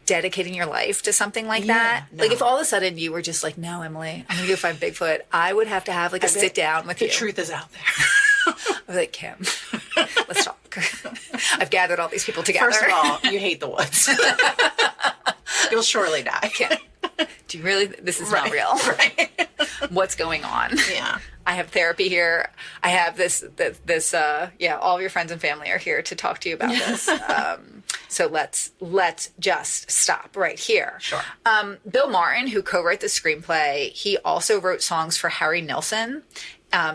Speaker 2: dedicating your life to something like that? No. Like, if all of a sudden you were just like, no, Emily, I'm going to go find Bigfoot, I would have to have, like, a sit down with you.
Speaker 1: The truth is out there.
Speaker 2: I was like, Kim, let's talk. I've gathered all these people together.
Speaker 1: First of all, you hate the woods. You'll surely die.
Speaker 2: Kim, do you really? This is not real.
Speaker 1: Right.
Speaker 2: What's going on?
Speaker 1: Yeah.
Speaker 2: I have therapy here. I have this, all of your friends and family are here to talk to you about this. So let's just stop right here.
Speaker 1: Sure.
Speaker 2: Bill Martin, who co-wrote the screenplay, he also wrote songs for Harry Nilsson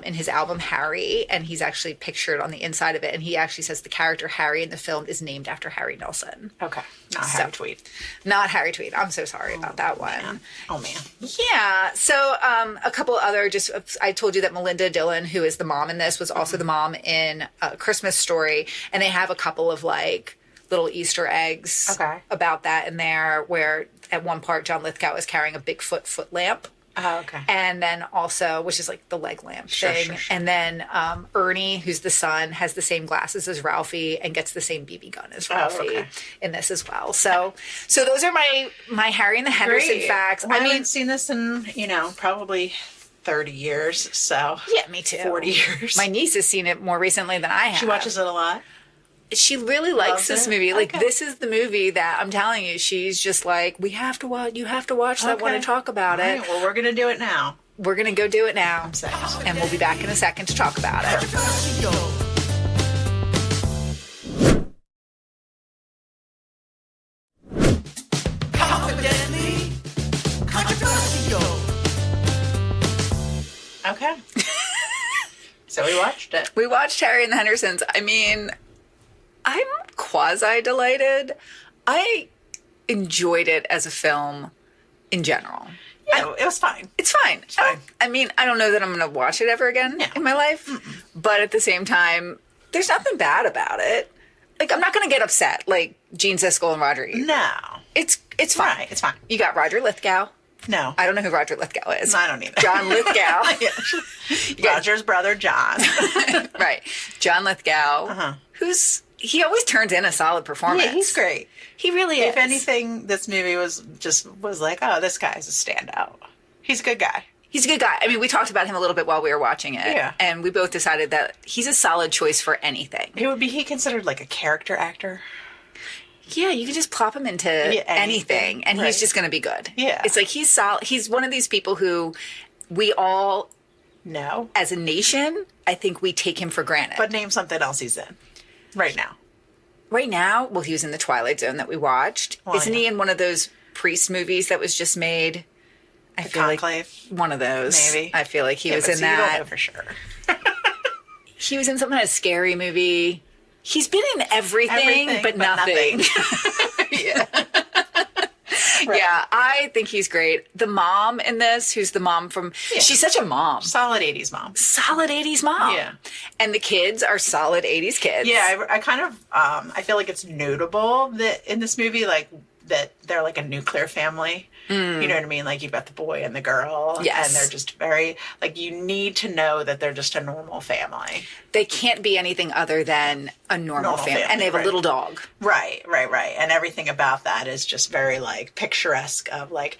Speaker 2: in his album Harry, and he's actually pictured on the inside of it. And he actually says the character Harry in the film is named after Harry Nilsson.
Speaker 1: Okay. Not Harry Tweed.
Speaker 2: Not Harry Tweed. I'm so sorry about that one.
Speaker 1: Man. Oh, man.
Speaker 2: Yeah. So a couple other, I told you that Melinda Dillon, who is the mom in this, was also the mom in A Christmas Story. And they have a couple of, like, little Easter eggs about that in there, where at one part John Lithgow is carrying a Bigfoot foot lamp.
Speaker 1: Oh, okay.
Speaker 2: And then also, which is like the leg lamp thing. Sure. And then Ernie, who's the son, has the same glasses as Ralphie and gets the same BB gun as Ralphie in this as well. So those are my Harry and the Henderson facts.
Speaker 1: Well, I haven't seen this in, probably 30 years. So
Speaker 2: yeah, me too.
Speaker 1: 40 years.
Speaker 2: My niece has seen it more recently than I have.
Speaker 1: She watches it a lot.
Speaker 2: She really likes this movie. Like, this is the movie that I'm telling you, she's just like, we have to watch, you have to watch that one and talk about it.
Speaker 1: Well, we're going to do it now.
Speaker 2: We're going to go do it now. And we'll be back in a second to talk about it.
Speaker 1: Okay. So we watched it.
Speaker 2: We watched Harry and the Hendersons. I mean, I'm quasi-delighted. I enjoyed it as a film in general.
Speaker 1: Yeah, it was fine.
Speaker 2: It's fine. It's fine. I mean, I don't know that I'm going to watch it ever again in my life. Mm-mm. But at the same time, there's nothing bad about it. Like, I'm not going to get upset like Gene Siskel and Roger Ebert.
Speaker 1: No.
Speaker 2: It's fine.
Speaker 1: Right, it's fine.
Speaker 2: You got Roger Lithgow.
Speaker 1: No.
Speaker 2: I don't know who Roger Lithgow is.
Speaker 1: I don't either.
Speaker 2: John Lithgow.
Speaker 1: Roger's brother, John.
Speaker 2: Right. John Lithgow, he always turns in a solid performance.
Speaker 1: Yeah, he's great.
Speaker 2: He really is.
Speaker 1: If anything, this movie was like, oh, this guy's a standout. He's a good guy.
Speaker 2: He's a good guy. I mean, we talked about him a little bit while we were watching it.
Speaker 1: Yeah.
Speaker 2: And we both decided that he's a solid choice for anything.
Speaker 1: Would he considered like a character actor?
Speaker 2: Yeah, you can just plop him into anything and he's just going to be good.
Speaker 1: Yeah.
Speaker 2: It's like he's solid. He's one of these people who we all
Speaker 1: know.
Speaker 2: As a nation, I think we take him for granted.
Speaker 1: But name something else he's in right now.
Speaker 2: Right now, well, he was in The Twilight Zone that we watched. Isn't he in one of those priest movies that was just made. I feel
Speaker 1: Conclave?
Speaker 2: Like one of those.
Speaker 1: Maybe.
Speaker 2: I feel like he was in
Speaker 1: You
Speaker 2: that.
Speaker 1: don't know for sure.
Speaker 2: He was in something a scary movie. He's been in everything but nothing.
Speaker 1: Yeah.
Speaker 2: Right. Yeah, I think he's great. The mom in this, who's the mom from... Yeah. She's such a mom.
Speaker 1: Solid 80s mom.
Speaker 2: Solid 80s mom.
Speaker 1: Yeah.
Speaker 2: And the kids are solid 80s kids.
Speaker 1: Yeah, I kind of... I feel like it's notable that in this movie, like, that they're like a nuclear family. Mm. You know what I mean? Like, you've got the boy and the girl.
Speaker 2: Yes.
Speaker 1: And they're just very... Like, you need to know that they're just a normal family.
Speaker 2: They can't be anything other than a normal family. And they have a little dog.
Speaker 1: Right. And everything about that is just very, like, picturesque of, like...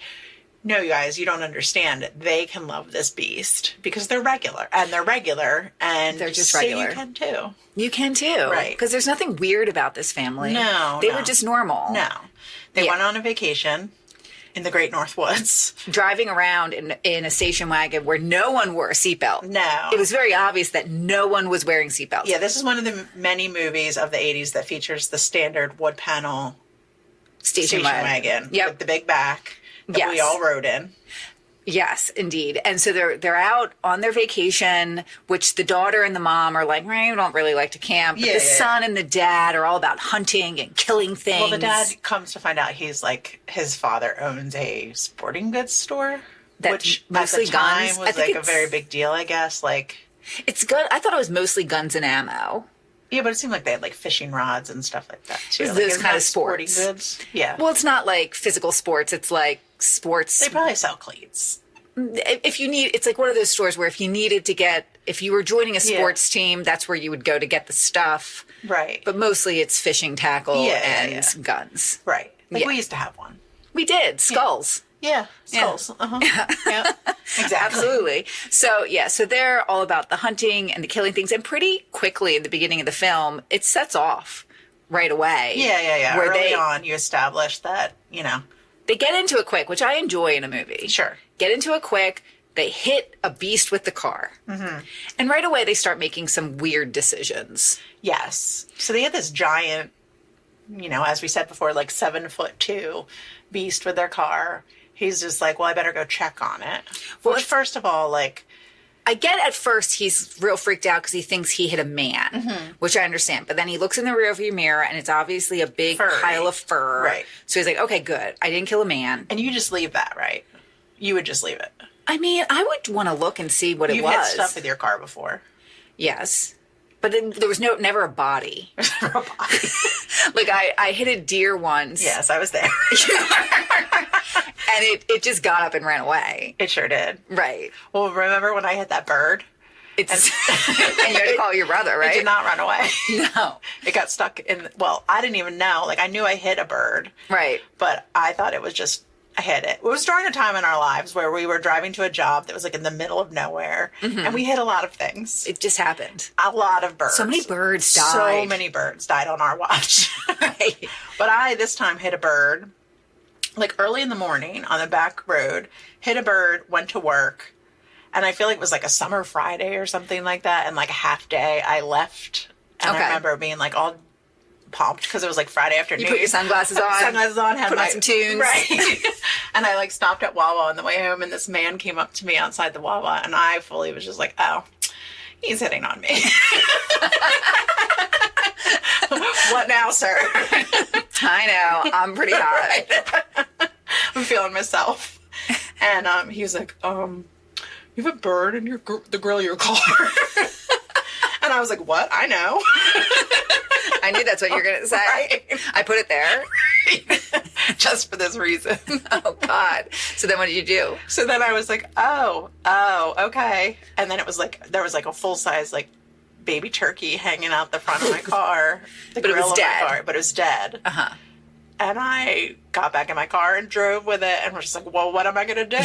Speaker 1: No, you guys, you don't understand. They can love this beast because they're regular. And they're regular. And
Speaker 2: they're just regular.
Speaker 1: So you can, too.
Speaker 2: You can, too.
Speaker 1: Right.
Speaker 2: Because there's nothing weird about this family.
Speaker 1: No,
Speaker 2: They were just normal.
Speaker 1: No. They went on a vacation in the Great North Woods.
Speaker 2: Driving around in a station wagon where no one wore a seatbelt.
Speaker 1: No.
Speaker 2: It was very obvious that no one was wearing seatbelts.
Speaker 1: Yeah, this is one of the many movies of the 80s that features the standard wood panel station wagon.
Speaker 2: Yep.
Speaker 1: With the big back that we all rode in.
Speaker 2: Yes, indeed. And so they're out on their vacation, which the daughter and the mom are like, we don't really like to camp. But the son and the dad are all about hunting and killing things.
Speaker 1: Well, the dad comes to find out he's like, his father owns a sporting goods store. Which
Speaker 2: mostly
Speaker 1: at the time
Speaker 2: guns.
Speaker 1: was like a very big deal, I guess. Like,
Speaker 2: it's good. I thought it was mostly guns and ammo.
Speaker 1: Yeah, but it seemed like they had like fishing rods and stuff like that too.
Speaker 2: Those kind of sports.
Speaker 1: Sporting goods. Yeah.
Speaker 2: Well, it's not like physical sports. It's like sports.
Speaker 1: They probably sell cleats.
Speaker 2: If you need, it's like one of those stores where if you needed to if you were joining a sports team, that's where you would go to get the stuff.
Speaker 1: Right.
Speaker 2: But mostly it's fishing tackle and guns.
Speaker 1: Right. Like we used to have one.
Speaker 2: We did. Skulls.
Speaker 1: Yeah. Skulls. Yeah. Uh-huh. Yeah. Exactly.
Speaker 2: Absolutely. So they're all about the hunting and the killing things. And pretty quickly in the beginning of the film, it sets off right away.
Speaker 1: Yeah. Where early on, you establish that,
Speaker 2: they get into it quick, which I enjoy in a movie.
Speaker 1: Sure.
Speaker 2: Get into it quick. They hit a beast with the car. Mm-hmm. And right away, they start making some weird decisions.
Speaker 1: Yes. So they had this giant, as we said before, like 7'2" beast with their car. He's just like, well, I better go check on it. Well, which, first of all, like...
Speaker 2: I get at first he's real freaked out because he thinks he hit a man, which I understand. But then he looks in the rearview mirror and it's obviously a big pile of fur.
Speaker 1: Right.
Speaker 2: So he's like, okay, good. I didn't kill a man.
Speaker 1: And you just leave that, right? You would just leave it.
Speaker 2: I mean, I would want to look and see what it was.
Speaker 1: You've hit stuff with your car before.
Speaker 2: Yes. But there was never a body.
Speaker 1: Never a body.
Speaker 2: Like, I hit a deer once.
Speaker 1: Yes, I was there.
Speaker 2: And it just got up and ran away.
Speaker 1: It sure did.
Speaker 2: Right.
Speaker 1: Well, remember when I hit that bird?
Speaker 2: And you had to call your brother, right?
Speaker 1: It did not run away.
Speaker 2: No.
Speaker 1: It got stuck in... Well, I didn't even know. Like, I knew I hit a bird.
Speaker 2: Right.
Speaker 1: But I thought it was just... I hit it. It was during a time in our lives where we were driving to a job that was like in the middle of nowhere. Mm-hmm. And we hit a lot of things.
Speaker 2: It just happened.
Speaker 1: A lot of birds.
Speaker 2: So many birds died.
Speaker 1: So many birds died on our watch. Right. But I, this time, hit a bird, like early in the morning on the back road, hit a bird, went to work. And I feel like it was like a summer Friday or something like that. And like a half day, I left. And I remember being like all pumped because it was like Friday afternoon.
Speaker 2: You put your sunglasses on.
Speaker 1: Had
Speaker 2: put on some tunes.
Speaker 1: Right. And I like stopped at Wawa on the way home and this man came up to me outside the Wawa and I fully was just like, oh, he's hitting on me. What now, sir?
Speaker 2: I know. I'm pretty hot.
Speaker 1: Right. I'm feeling myself. And he was like, you have a bird in the grill of your car. And I was like, what? I know.
Speaker 2: I knew that's what you were going to say. Right. I put it there.
Speaker 1: Just for this reason.
Speaker 2: Oh, God. So then what did you do?
Speaker 1: So then I was like, oh, okay. And then it was like, there was like a full-size, like, baby turkey hanging out the front of my car.
Speaker 2: But it was dead.
Speaker 1: But it was dead.
Speaker 2: Uh-huh.
Speaker 1: And I got back in my car and drove with it and was just like, well, what am I going to do?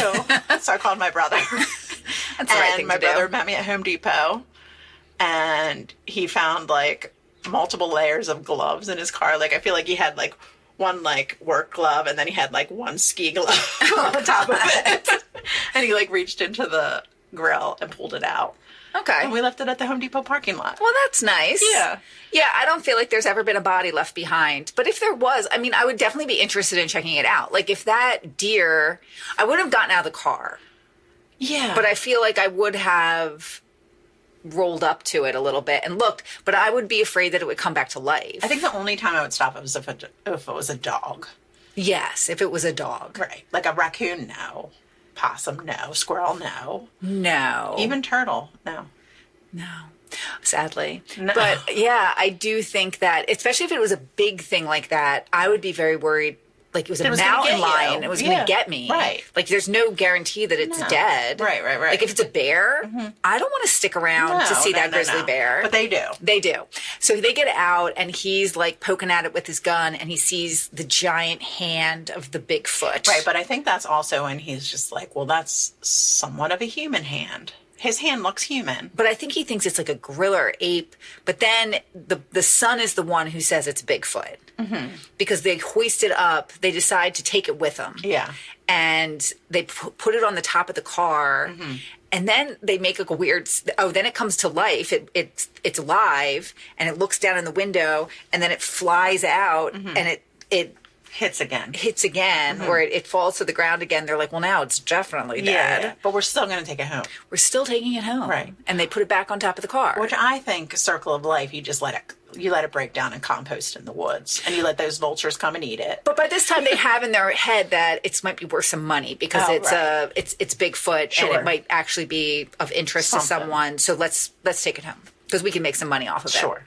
Speaker 1: So I called my brother.
Speaker 2: That's the right thing to do.
Speaker 1: And my brother met me at Home Depot. And he found, like, multiple layers of gloves in his car. Like, I feel like he had, like, one, like, work glove, and then he had, like, one ski glove on top of it. And he, like, reached into the grill and pulled it out.
Speaker 2: Okay.
Speaker 1: And we left it at the Home Depot parking lot.
Speaker 2: Well, that's nice.
Speaker 1: Yeah.
Speaker 2: Yeah, I don't feel like there's ever been a body left behind. But if there was, I mean, I would definitely be interested in checking it out. Like, if that deer, I would have gotten out of the car.
Speaker 1: Yeah.
Speaker 2: But I feel like I would have rolled up to it a little bit and looked. But I would be afraid that it would come back to life.
Speaker 1: I think the only time I would stop it was if it was a dog.
Speaker 2: Yes, if it was a dog.
Speaker 1: Right. Like a raccoon, no. Possum, no. Squirrel, no.
Speaker 2: No.
Speaker 1: Even turtle, no.
Speaker 2: No. Sadly.
Speaker 1: No.
Speaker 2: But yeah, I do think that, especially if it was a big thing like that, I would be very worried. Like, it was a mountain lion. It was going to get me.
Speaker 1: Right.
Speaker 2: Like, there's no guarantee that it's dead.
Speaker 1: Right.
Speaker 2: Like, if it's a bear, I don't want to stick around to see that grizzly bear.
Speaker 1: But they do.
Speaker 2: They do. So they get out, and he's, like, poking at it with his gun, and he sees the giant hand of the Bigfoot.
Speaker 1: Right, but I think that's also when he's just like, well, that's somewhat of a human hand. His hand looks human.
Speaker 2: But I think he thinks it's like a gorilla or ape. But then the son is the one who says it's Bigfoot. Mm-hmm. Because they hoist it up. They decide to take it with them.
Speaker 1: Yeah.
Speaker 2: And they put it on the top of the car. Mm-hmm. And then they make like a weird... Oh, then it comes to life. It's alive. And it looks down in the window. And then it flies out. Mm-hmm. And it
Speaker 1: hits again,
Speaker 2: mm-hmm. or it falls to the ground again. They're like, well, now it's definitely dead.
Speaker 1: Yeah, but we're still going to take it home.
Speaker 2: We're still taking it home.
Speaker 1: Right.
Speaker 2: And they put it back on top of the car.
Speaker 1: Which I think, circle of life, you just let it break down and compost in the woods. And you let those vultures come and eat it.
Speaker 2: But by this time, they have in their head that it might be worth some money because it's Bigfoot,
Speaker 1: sure.
Speaker 2: and it might actually be of interest to someone. So let's take it home because we can make some money off of it.
Speaker 1: Sure.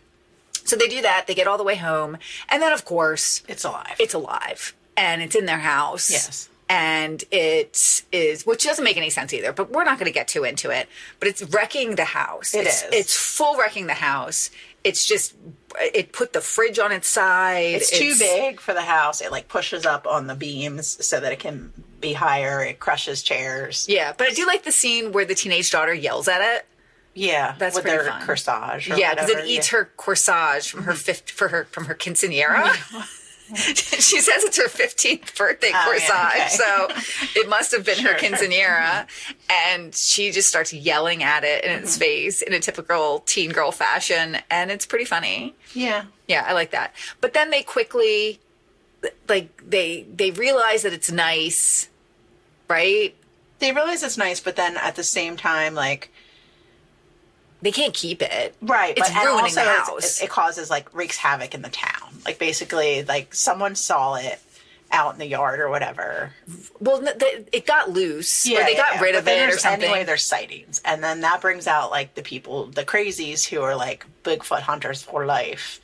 Speaker 2: So they do that. They get all the way home. And then, of course...
Speaker 1: It's alive.
Speaker 2: It's alive. And it's in their house.
Speaker 1: Yes.
Speaker 2: And it is... Which doesn't make any sense either. But we're not going to get too into it. But it's wrecking the house.
Speaker 1: It is.
Speaker 2: It's full wrecking the house. It's just... It put the fridge on its side.
Speaker 1: It's too big for the house. It, like, pushes up on the beams so that it can be higher. It crushes chairs.
Speaker 2: Yeah. But I do like the scene where the teenage daughter yells at it.
Speaker 1: Yeah,
Speaker 2: that's
Speaker 1: with
Speaker 2: pretty
Speaker 1: their
Speaker 2: fun.
Speaker 1: corsage.
Speaker 2: Yeah, because it eats her corsage from her from her quinceanera. She says it's her 15th birthday corsage,
Speaker 1: yeah, okay.
Speaker 2: So it must have been her quinceanera. And she just starts yelling at it in its face in a typical teen girl fashion, and it's pretty funny.
Speaker 1: Yeah,
Speaker 2: I like that. But then they quickly, like they realize that it's nice, right?
Speaker 1: They realize it's nice, but then at the same time, like.
Speaker 2: They can't keep it.
Speaker 1: Right.
Speaker 2: It's
Speaker 1: but
Speaker 2: ruining
Speaker 1: also
Speaker 2: the house.
Speaker 1: It causes, like, wreaks havoc in the town. Like, basically, like, someone saw it out in the yard or whatever.
Speaker 2: Well, it got loose. Or they got rid of it or something.
Speaker 1: Anyway, there's sightings. And then that brings out, like, the people, the crazies who are, like, Bigfoot hunters for life.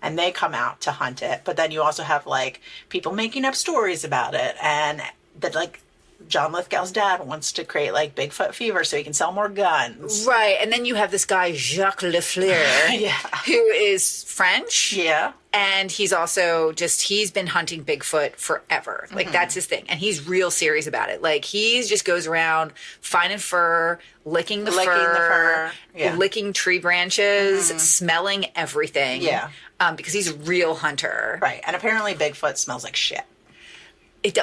Speaker 1: And they come out to hunt it. But then you also have, like, people making up stories about it. And that, like... John Lithgow's dad wants to create, like, Bigfoot fever so he can sell more guns.
Speaker 2: Right. And then you have this guy, Jacques Lefleur, who is French.
Speaker 1: Yeah.
Speaker 2: And he's also he's been hunting Bigfoot forever. Like, that's his thing. And he's real serious about it. Like, he just goes around finding fur, licking the fur, licking tree branches, smelling everything.
Speaker 1: Yeah.
Speaker 2: Because he's a real hunter.
Speaker 1: Right. And apparently Bigfoot smells like shit.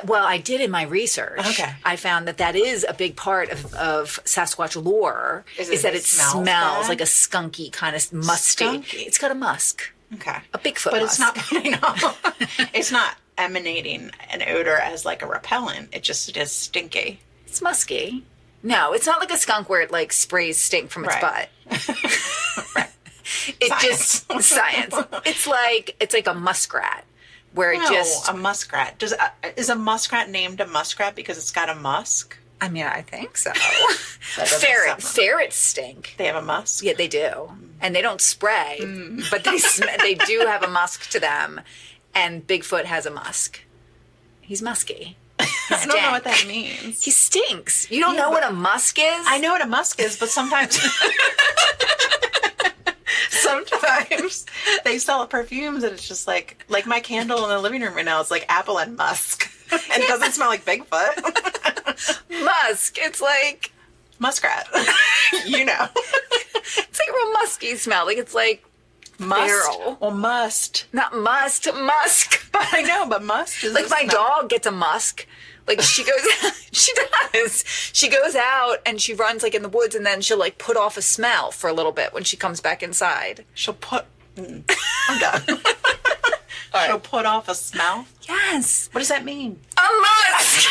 Speaker 2: Well, I did in my research. Okay. I found that is a big part of Sasquatch lore, is that it smells like a skunky kind of musty. Skunky. It's got a musk.
Speaker 1: Okay.
Speaker 2: A Bigfoot
Speaker 1: but
Speaker 2: musk.
Speaker 1: It's not emanating an odor as like a repellent. It just is stinky.
Speaker 2: It's musky. No, it's not like a skunk where it like sprays stink from its butt.
Speaker 1: Right.
Speaker 2: Science. It's like a muskrat. Where
Speaker 1: a muskrat. Is a muskrat named a muskrat because it's got a musk?
Speaker 2: I mean, I think so. Ferrets stink.
Speaker 1: They have a musk?
Speaker 2: Yeah, they do. And they don't spray, but they do have a musk to them. And Bigfoot has a musk. He's musky.
Speaker 1: I don't know what that means.
Speaker 2: He stinks. You don't know what a musk is?
Speaker 1: I know what a musk is, but sometimes... Sometimes they sell perfumes and it's just like my candle in the living room right now. It's like apple and musk. And it doesn't smell like Bigfoot.
Speaker 2: Musk. It's like...
Speaker 1: Muskrat. You know.
Speaker 2: It's like a real musky smell. Like it's like...
Speaker 1: Must.
Speaker 2: Barrel.
Speaker 1: Well, must.
Speaker 2: Not must. Musk.
Speaker 1: I know, but must is
Speaker 2: like my dog gets a musk Like she does. She goes out and she runs like in the woods, and then she'll like put off a smell for a little bit when she comes back inside.
Speaker 1: I'm done. She'll put off a smell?
Speaker 2: Yes.
Speaker 1: What does that mean?
Speaker 2: A musk!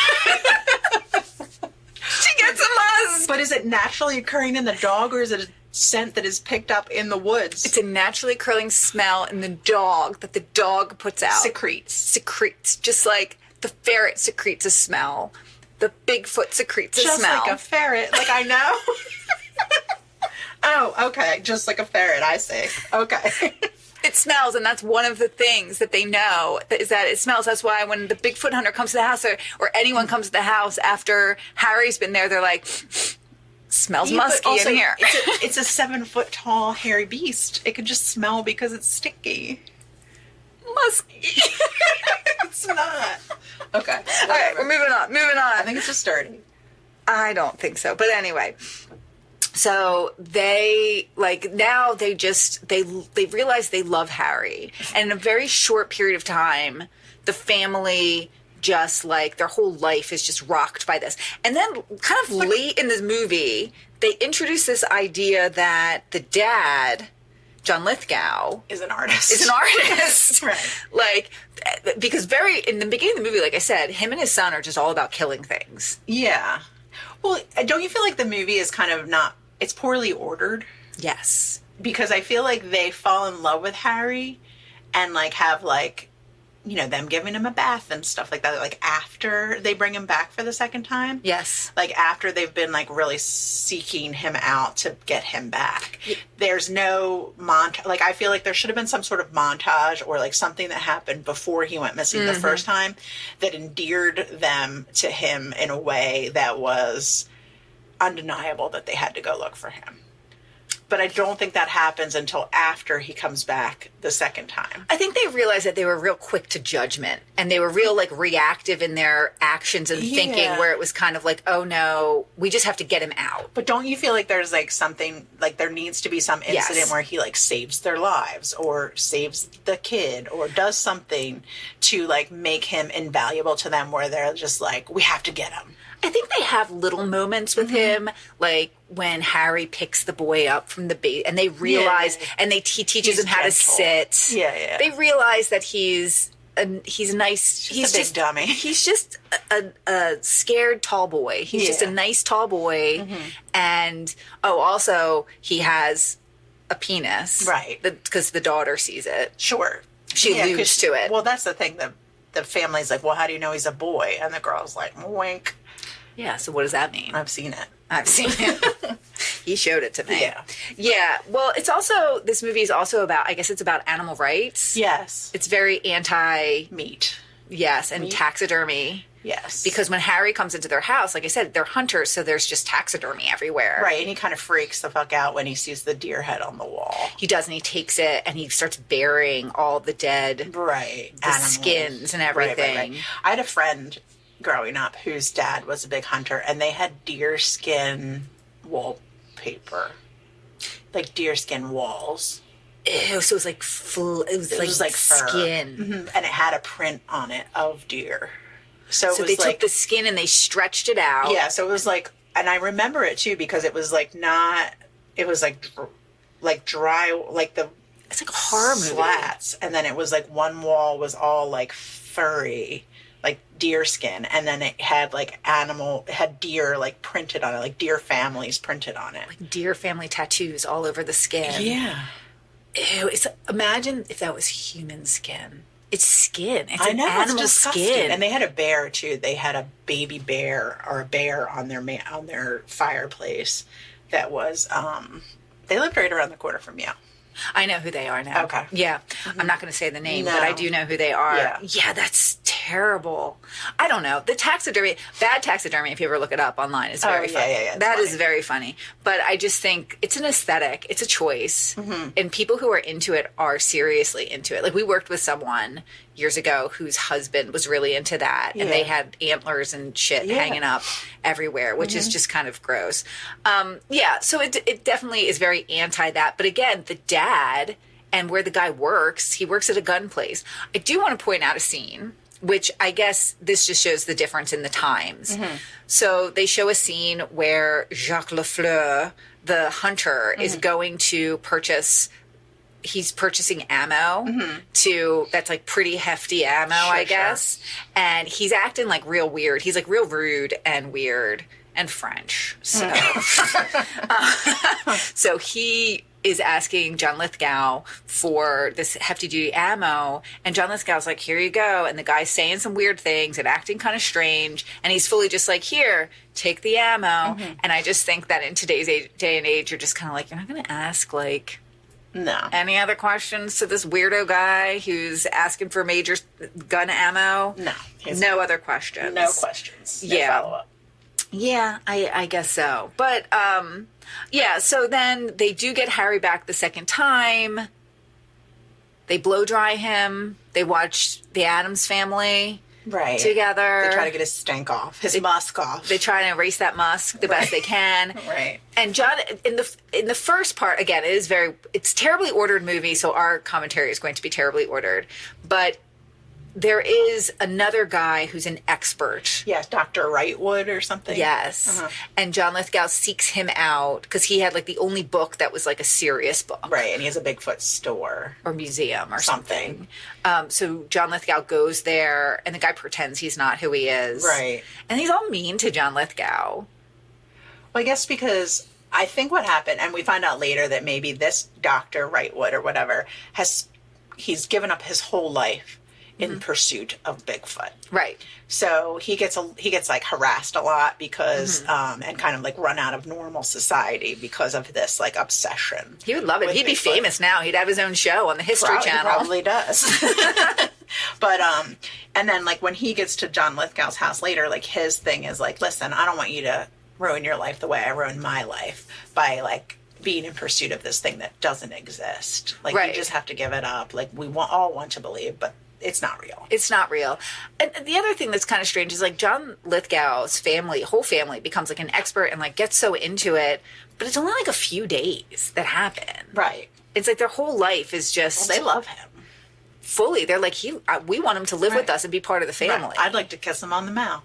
Speaker 2: She gets a musk!
Speaker 1: But is it naturally occurring in the dog, or is it a scent that is picked up in the woods?
Speaker 2: It's a naturally occurring smell in the dog that the dog puts out.
Speaker 1: Secretes.
Speaker 2: Just like the ferret secretes a smell. The Bigfoot secretes a smell.
Speaker 1: Just like a ferret. Like, I know. Oh, okay. Just like a ferret, I see. Okay.
Speaker 2: It smells, and that's one of the things that they know is that it smells. That's why when the Bigfoot hunter comes to the house, or anyone comes to the house after Harry's been there, they're like, smells musky in here.
Speaker 1: It's a 7-foot tall hairy beast. It could just smell because it's sticky.
Speaker 2: Musky.
Speaker 1: It's not. Okay.
Speaker 2: All right, we're moving on.
Speaker 1: I think it's just dirty.
Speaker 2: I don't think so. But anyway. So they now they realize they love Harry, and in a very short period of time, the family just like their whole life is just rocked by this. And then kind of late in this movie, they introduce this idea that the dad, John Lithgow,
Speaker 1: is an artist.
Speaker 2: Right. Like, because in the beginning of the movie, like I said, him and his son are just all about killing things.
Speaker 1: Yeah. Well, don't you feel like the movie is kind of it's poorly ordered?
Speaker 2: Yes.
Speaker 1: Because I feel like they fall in love with Harry and like have like, them giving him a bath and stuff like that. Like after they bring him back for the second time.
Speaker 2: Yes.
Speaker 1: Like after they've been like really seeking him out to get him back.
Speaker 2: Yeah.
Speaker 1: There's no montage. Like I feel like there should have been some sort of montage or like something that happened before he went missing the first time that endeared them to him in a way that was undeniable that they had to go look for him. But I don't think that happens until after he comes back the second time.
Speaker 2: I think they realized that they were real quick to judgment, and they were real like reactive in their actions and thinking, where it was kind of like, oh no, we just have to get him out.
Speaker 1: But don't you feel like there's like something, like there needs to be some incident where he like saves their lives or saves the kid or does something to like make him invaluable to them, where they're just like, we have to get him.
Speaker 2: I think they have little moments with him, like when Harry picks the boy up from the base, and they realize, and he teaches him how to sit.
Speaker 1: Yeah.
Speaker 2: They realize that he's nice.
Speaker 1: He's a big dummy.
Speaker 2: He's just a scared tall boy. He's just a nice tall boy, and also he has a penis,
Speaker 1: right?
Speaker 2: Because the daughter sees it.
Speaker 1: Sure,
Speaker 2: she alludes to it.
Speaker 1: Well, that's the thing. The family's like, well, how do you know he's a boy? And the girl's like, wink.
Speaker 2: Yeah, so what does that mean?
Speaker 1: I've seen it.
Speaker 2: He showed it to me.
Speaker 1: Yeah.
Speaker 2: Yeah. Well, this movie is also about, I guess it's about animal rights.
Speaker 1: Yes.
Speaker 2: It's very
Speaker 1: meat.
Speaker 2: Yes, and taxidermy.
Speaker 1: Yes.
Speaker 2: Because when Harry comes into their house, like I said, they're hunters, so there's just taxidermy everywhere.
Speaker 1: Right, and he kind of freaks the fuck out when he sees the deer head on the wall.
Speaker 2: He does, and he takes it, and he starts burying all the dead
Speaker 1: the
Speaker 2: skins and everything.
Speaker 1: Right. I had a friend growing up whose dad was a big hunter, and they had deer skin wallpaper. Like deer skin walls.
Speaker 2: Ew, so it was like it was like
Speaker 1: fur.
Speaker 2: Skin.
Speaker 1: Mm-hmm. And it had a print on it of deer. So it was
Speaker 2: they took the skin and they stretched it out.
Speaker 1: Yeah, so it was like, and I remember it too because it was like it was like dry, like
Speaker 2: it's like a horror movie.
Speaker 1: Slats, and then it was like one wall was all like furry, like deer skin, and then it had deer like printed on it, like deer families printed on it,
Speaker 2: like deer family tattoos all over the skin.
Speaker 1: Yeah.
Speaker 2: Ew, imagine if that was human skin. It's skin. It's
Speaker 1: an
Speaker 2: animal
Speaker 1: it's
Speaker 2: skin.
Speaker 1: And they had a bear too. They had a baby bear or a bear on their fireplace that was they lived right around the corner from you.
Speaker 2: I know who they are now.
Speaker 1: Okay.
Speaker 2: Yeah. Mm-hmm. I'm not going to say the name, but I do know who they are. Yeah, that's terrible. I don't know. Bad taxidermy, if you ever look it up online, is very funny. Yeah, that is very funny. But I just think it's an aesthetic. It's a choice. Mm-hmm. And people who are into it are seriously into it. Like we worked with someone years ago whose husband was really into that. And they had antlers and shit hanging up everywhere, which is just kind of gross. So it definitely is very anti that. But again, the dad and where the guy works, he works at a gun place. I do want to point out a scene which I guess this just shows the difference in the times. So they show a scene where Jacques Lafleur, the hunter, is going to he's purchasing ammo that's like pretty hefty ammo, I guess. And he's acting like real weird. He's like real rude and weird and French. So, so he is asking John Lithgow for this hefty duty ammo, and John Lithgow's like, here you go. And the guy's saying some weird things and acting kind of strange, and he's fully just like, here, take the ammo. And I just think that in today's day and age, you're just kind of like, you're not going to ask like any other questions to this weirdo guy who's asking for major gun ammo. No other questions.
Speaker 1: No questions. No follow-up.
Speaker 2: Yeah, I guess so. But yeah, so then they do get Harry back the second time. They blow dry him. They watch the Addams Family together.
Speaker 1: They try to get his stank off, his musk off.
Speaker 2: They try to erase that musk the best they can. And John, in the first part, again, it's terribly ordered movie, so our commentary is going to be terribly ordered. But there is another guy who's an expert.
Speaker 1: Yes, Dr. Wrightwood or something.
Speaker 2: Yes. And John Lithgow seeks him out because he had like the only book that was like a serious book.
Speaker 1: Right, and he has a Bigfoot store.
Speaker 2: Or museum or something. So John Lithgow goes there, and the guy pretends he's not who he is.
Speaker 1: Right.
Speaker 2: And he's all mean to John Lithgow.
Speaker 1: Well, I guess because I think what happened, and we find out later that maybe this Dr. Wrightwood or whatever, he's given up his whole life in pursuit of Bigfoot.
Speaker 2: Right.
Speaker 1: So he gets like harassed a lot because and kind of like run out of normal society because of this like obsession.
Speaker 2: He would love it. He'd be famous now. He'd have his own show on the History Channel.
Speaker 1: He probably does. But and then like when he gets to John Lithgow's house later, like his thing is like, listen, I don't want you to ruin your life the way I ruined my life by like being in pursuit of this thing that doesn't exist. Like you just have to give it up. Like we all want to believe, but it's not real.
Speaker 2: It's not real. And the other thing that's kind of strange is like John Lithgow's whole family becomes like an expert and like gets so into it, but it's only like a few days that happen.
Speaker 1: Right.
Speaker 2: It's like their whole life is just...
Speaker 1: Well, they love him.
Speaker 2: Fully. They're like, we want him to live with us and be part of the family.
Speaker 1: Right. I'd like to kiss him on the mouth.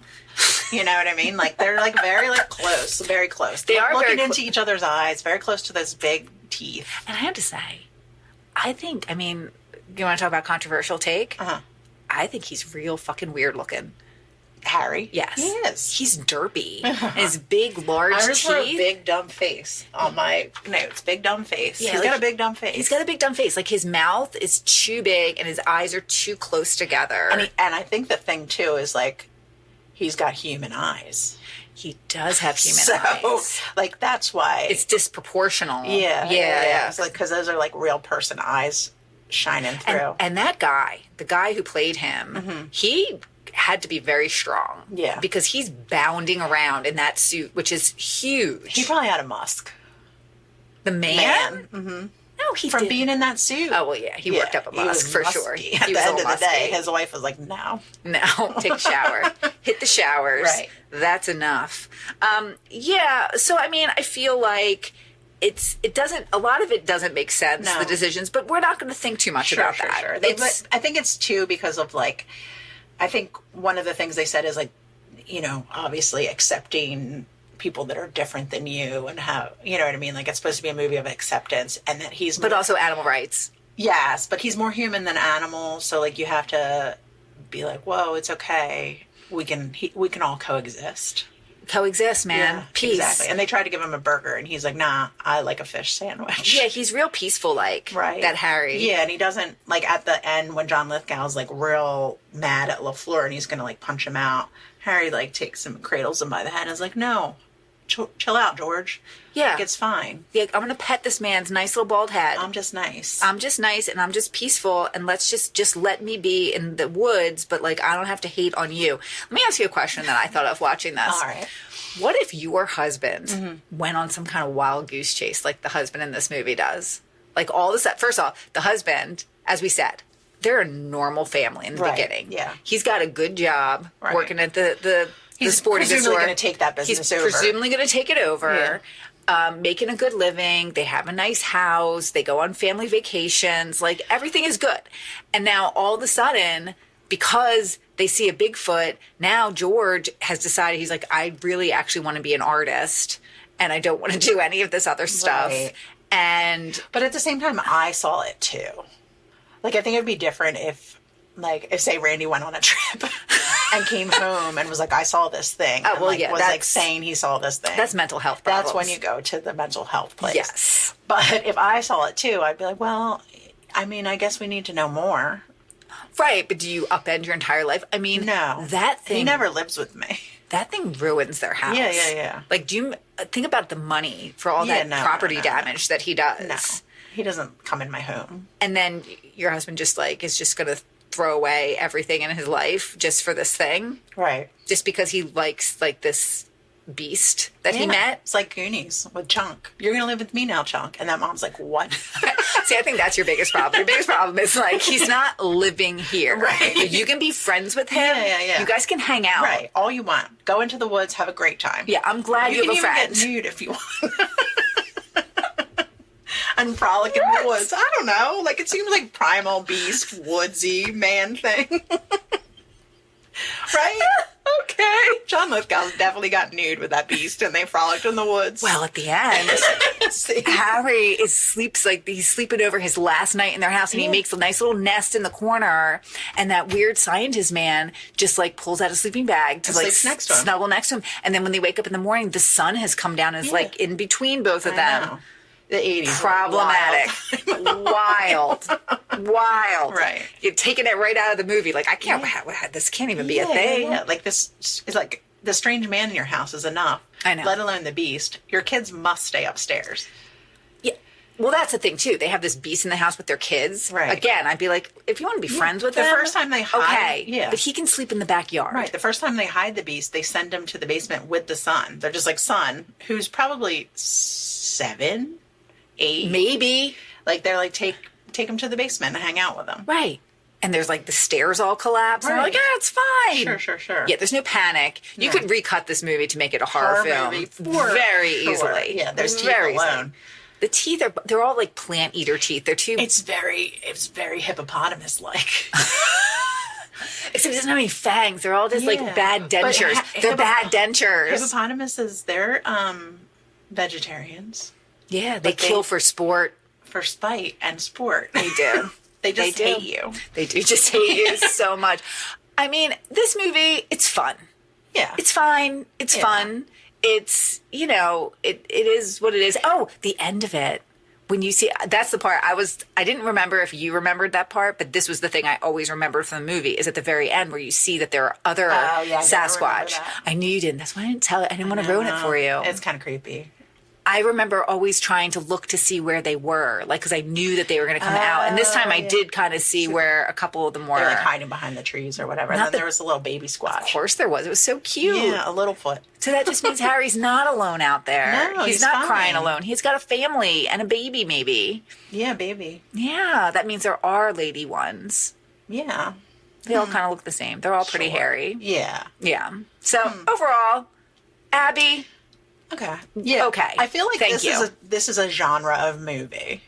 Speaker 1: You know what I mean? Like they're like very like close, very close.
Speaker 2: They are
Speaker 1: looking into each other's eyes, very close to those big teeth.
Speaker 2: And I have to say, I mean, you want to talk about controversial take? I think he's real fucking weird looking.
Speaker 1: Harry?
Speaker 2: Yes.
Speaker 1: He is.
Speaker 2: He's derpy. And his big, large teeth.
Speaker 1: I just wrote big, dumb face on my notes. Big, dumb face. Yeah, he's got a big, dumb face.
Speaker 2: He's got a big, dumb face. Like, his mouth is too big and his eyes are too close together.
Speaker 1: And I think the thing, too, is, like, he's got human eyes.
Speaker 2: He does have human eyes.
Speaker 1: Like, that's why.
Speaker 2: It's disproportional.
Speaker 1: Yeah. It's like, because those are, like, real person eyes shining through.
Speaker 2: And that guy, the guy who played him, he had to be very strong.
Speaker 1: Yeah.
Speaker 2: Because he's bounding around in that suit, which is huge.
Speaker 1: He probably had a musk.
Speaker 2: The man?
Speaker 1: Mm-hmm.
Speaker 2: No, he
Speaker 1: From being in that suit.
Speaker 2: Oh, well, yeah. He worked up a musk for sure.
Speaker 1: At the end of the day, his wife was like, no.
Speaker 2: No, take a shower. Hit the showers.
Speaker 1: Right.
Speaker 2: That's enough. Yeah, so, I mean, I feel like a lot of it doesn't make sense, the decisions, but we're not going to think too much about that.
Speaker 1: Sure. I think it's too because of like, I think one of the things they said is like, you know, obviously accepting people that are different than you and how, you know what I mean? Like it's supposed to be a movie of acceptance and that he's
Speaker 2: But also animal rights.
Speaker 1: Yes, but he's more human than animal. So like you have to be like, whoa, it's okay. We can all coexist.
Speaker 2: Coexist, man.
Speaker 1: Yeah,
Speaker 2: peace.
Speaker 1: Exactly. And they tried to give him a burger and he's like, nah, I like a fish sandwich.
Speaker 2: Yeah, he's real peaceful like.
Speaker 1: Right.
Speaker 2: That Harry.
Speaker 1: Yeah, and he doesn't, like at the end when John Lithgow's like real mad at LaFleur and he's going to like punch him out, Harry like takes him, cradles him by the head and is like, no, chill out, George.
Speaker 2: Yeah.
Speaker 1: Like, it's fine.
Speaker 2: Yeah, I'm going to pet this man's nice little bald head.
Speaker 1: I'm just nice.
Speaker 2: I'm just nice and I'm just peaceful and let's just let me be in the woods, but like I don't have to hate on you. Let me ask you a question that I thought of watching this.
Speaker 1: All right.
Speaker 2: What if your husband went on some kind of wild goose chase like the husband in this movie does? Like all this, first off, the husband, as we said, they're a normal family in the beginning.
Speaker 1: Yeah.
Speaker 2: He's got a good job working at the sporting goods store. He's
Speaker 1: presumably going to take that business over.
Speaker 2: He's presumably going to take it over. Yeah. Making a good living. They have a nice house. They go on family vacations. Like everything is good. And now all of a sudden, because they see a Bigfoot, now George has decided, he's like, I really actually want to be an artist and I don't want to do any of this other stuff.
Speaker 1: Right.
Speaker 2: But
Speaker 1: at the same time, I saw it too. Like, I think it'd be different if say Randy went on a trip and came home and was like, I saw this thing.
Speaker 2: Oh, well,
Speaker 1: was like saying he saw this thing.
Speaker 2: That's mental health problems.
Speaker 1: That's when you go to the mental health place.
Speaker 2: Yes.
Speaker 1: But if I saw it too, I'd be like, well, I mean, I guess we need to know more.
Speaker 2: Right, but do you upend your entire life? I mean,
Speaker 1: no.
Speaker 2: That thing...
Speaker 1: He never lives with me.
Speaker 2: That thing ruins their house.
Speaker 1: Yeah.
Speaker 2: Like, do you think about the money for all that property damage that he does?
Speaker 1: No, he doesn't come in my home.
Speaker 2: And then your husband just, like, is just going to throw away everything in his life just for this thing?
Speaker 1: Right.
Speaker 2: Just because he likes, like, this beast that he met?
Speaker 1: It's like Goonies with Chunk. You're going to live with me now, Chunk. And that mom's like, what?
Speaker 2: See, I think that's your biggest problem. Your biggest problem is, like, he's not living here.
Speaker 1: Right.
Speaker 2: You can be friends with him.
Speaker 1: Yeah.
Speaker 2: You guys can hang out.
Speaker 1: Right. All you want. Go into the woods, have a great time.
Speaker 2: Yeah, I'm glad you have a friend.
Speaker 1: You can even get nude if you want. And frolic in the woods. I don't know. Like, it seems like primal beast, woodsy man thing. Right? Okay. John Lithgow definitely got nude with that beast and they frolicked in the woods.
Speaker 2: Well, at the end, Harry sleeps like he's sleeping over his last night in their house and he makes a nice little nest in the corner. And that weird scientist man just like pulls out a sleeping bag to like snuggle next to him. And then when they wake up in the morning, the sun has come down and is like in between both of them.
Speaker 1: Know. The 80s.
Speaker 2: Problematic. Wild.
Speaker 1: Right.
Speaker 2: You're taking it right out of the movie. Like, I can't, this can't even be a thing.
Speaker 1: Yeah. Like, this is like, the strange man in your house is enough.
Speaker 2: I know.
Speaker 1: Let alone the beast. Your kids must stay upstairs.
Speaker 2: Yeah. Well, that's the thing, too. They have this beast in the house with their kids.
Speaker 1: Right.
Speaker 2: Again, I'd be like, if you want to be friends with them.
Speaker 1: The first time they hide.
Speaker 2: Okay. But he can sleep in the backyard.
Speaker 1: Right. The first time they hide the beast, they send him to the basement with the son. They're just like, son, who's probably 7, 8.
Speaker 2: Maybe.
Speaker 1: Like, they're like, take him to the basement and hang out with him.
Speaker 2: Right. And there's like the stairs all collapse. Right. And they're like, yeah, it's fine.
Speaker 1: Sure.
Speaker 2: Yeah, there's no panic. You could recut this movie to make it a horror film very easily.
Speaker 1: Yeah, there's teeth alone.
Speaker 2: The teeth they're all like plant eater teeth. They're too.
Speaker 1: It's very hippopotamus like.
Speaker 2: Except it doesn't have any fangs. They're all just like bad dentures. They're bad dentures.
Speaker 1: Hippopotamuses, they're vegetarians.
Speaker 2: Yeah, they kill for sport.
Speaker 1: For spite and sport.
Speaker 2: They do.
Speaker 1: They just hate you.
Speaker 2: They do just hate you so much. I mean, this movie, it's fun.
Speaker 1: Yeah.
Speaker 2: It's fine. It's fun. It's, it is what it is. Oh, the end of it. When you see, that's the part I didn't remember if you remembered that part, but this was the thing I always remembered from the movie is at the very end where you see that there are other Sasquatch. I knew you didn't. That's why I didn't tell it. I didn't want to ruin it for you.
Speaker 1: It's kind of creepy.
Speaker 2: I remember always trying to look to see where they were, like, because I knew that they were going to come out. And this time I did kind of see where a couple of them were.
Speaker 1: They're like hiding behind the trees or whatever. And then there was a little baby squatch.
Speaker 2: Of course there was. It was so cute.
Speaker 1: Yeah, a little foot.
Speaker 2: So that just means Harry's not alone out there.
Speaker 1: No,
Speaker 2: he's not crying alone. He's got a family and a baby, maybe.
Speaker 1: Yeah, baby.
Speaker 2: Yeah, that means there are lady ones.
Speaker 1: Yeah.
Speaker 2: They all kind of look the same. They're all pretty hairy.
Speaker 1: Yeah.
Speaker 2: Yeah. So overall, Abby...
Speaker 1: Okay. Yeah.
Speaker 2: Okay.
Speaker 1: I feel like this is a genre of movie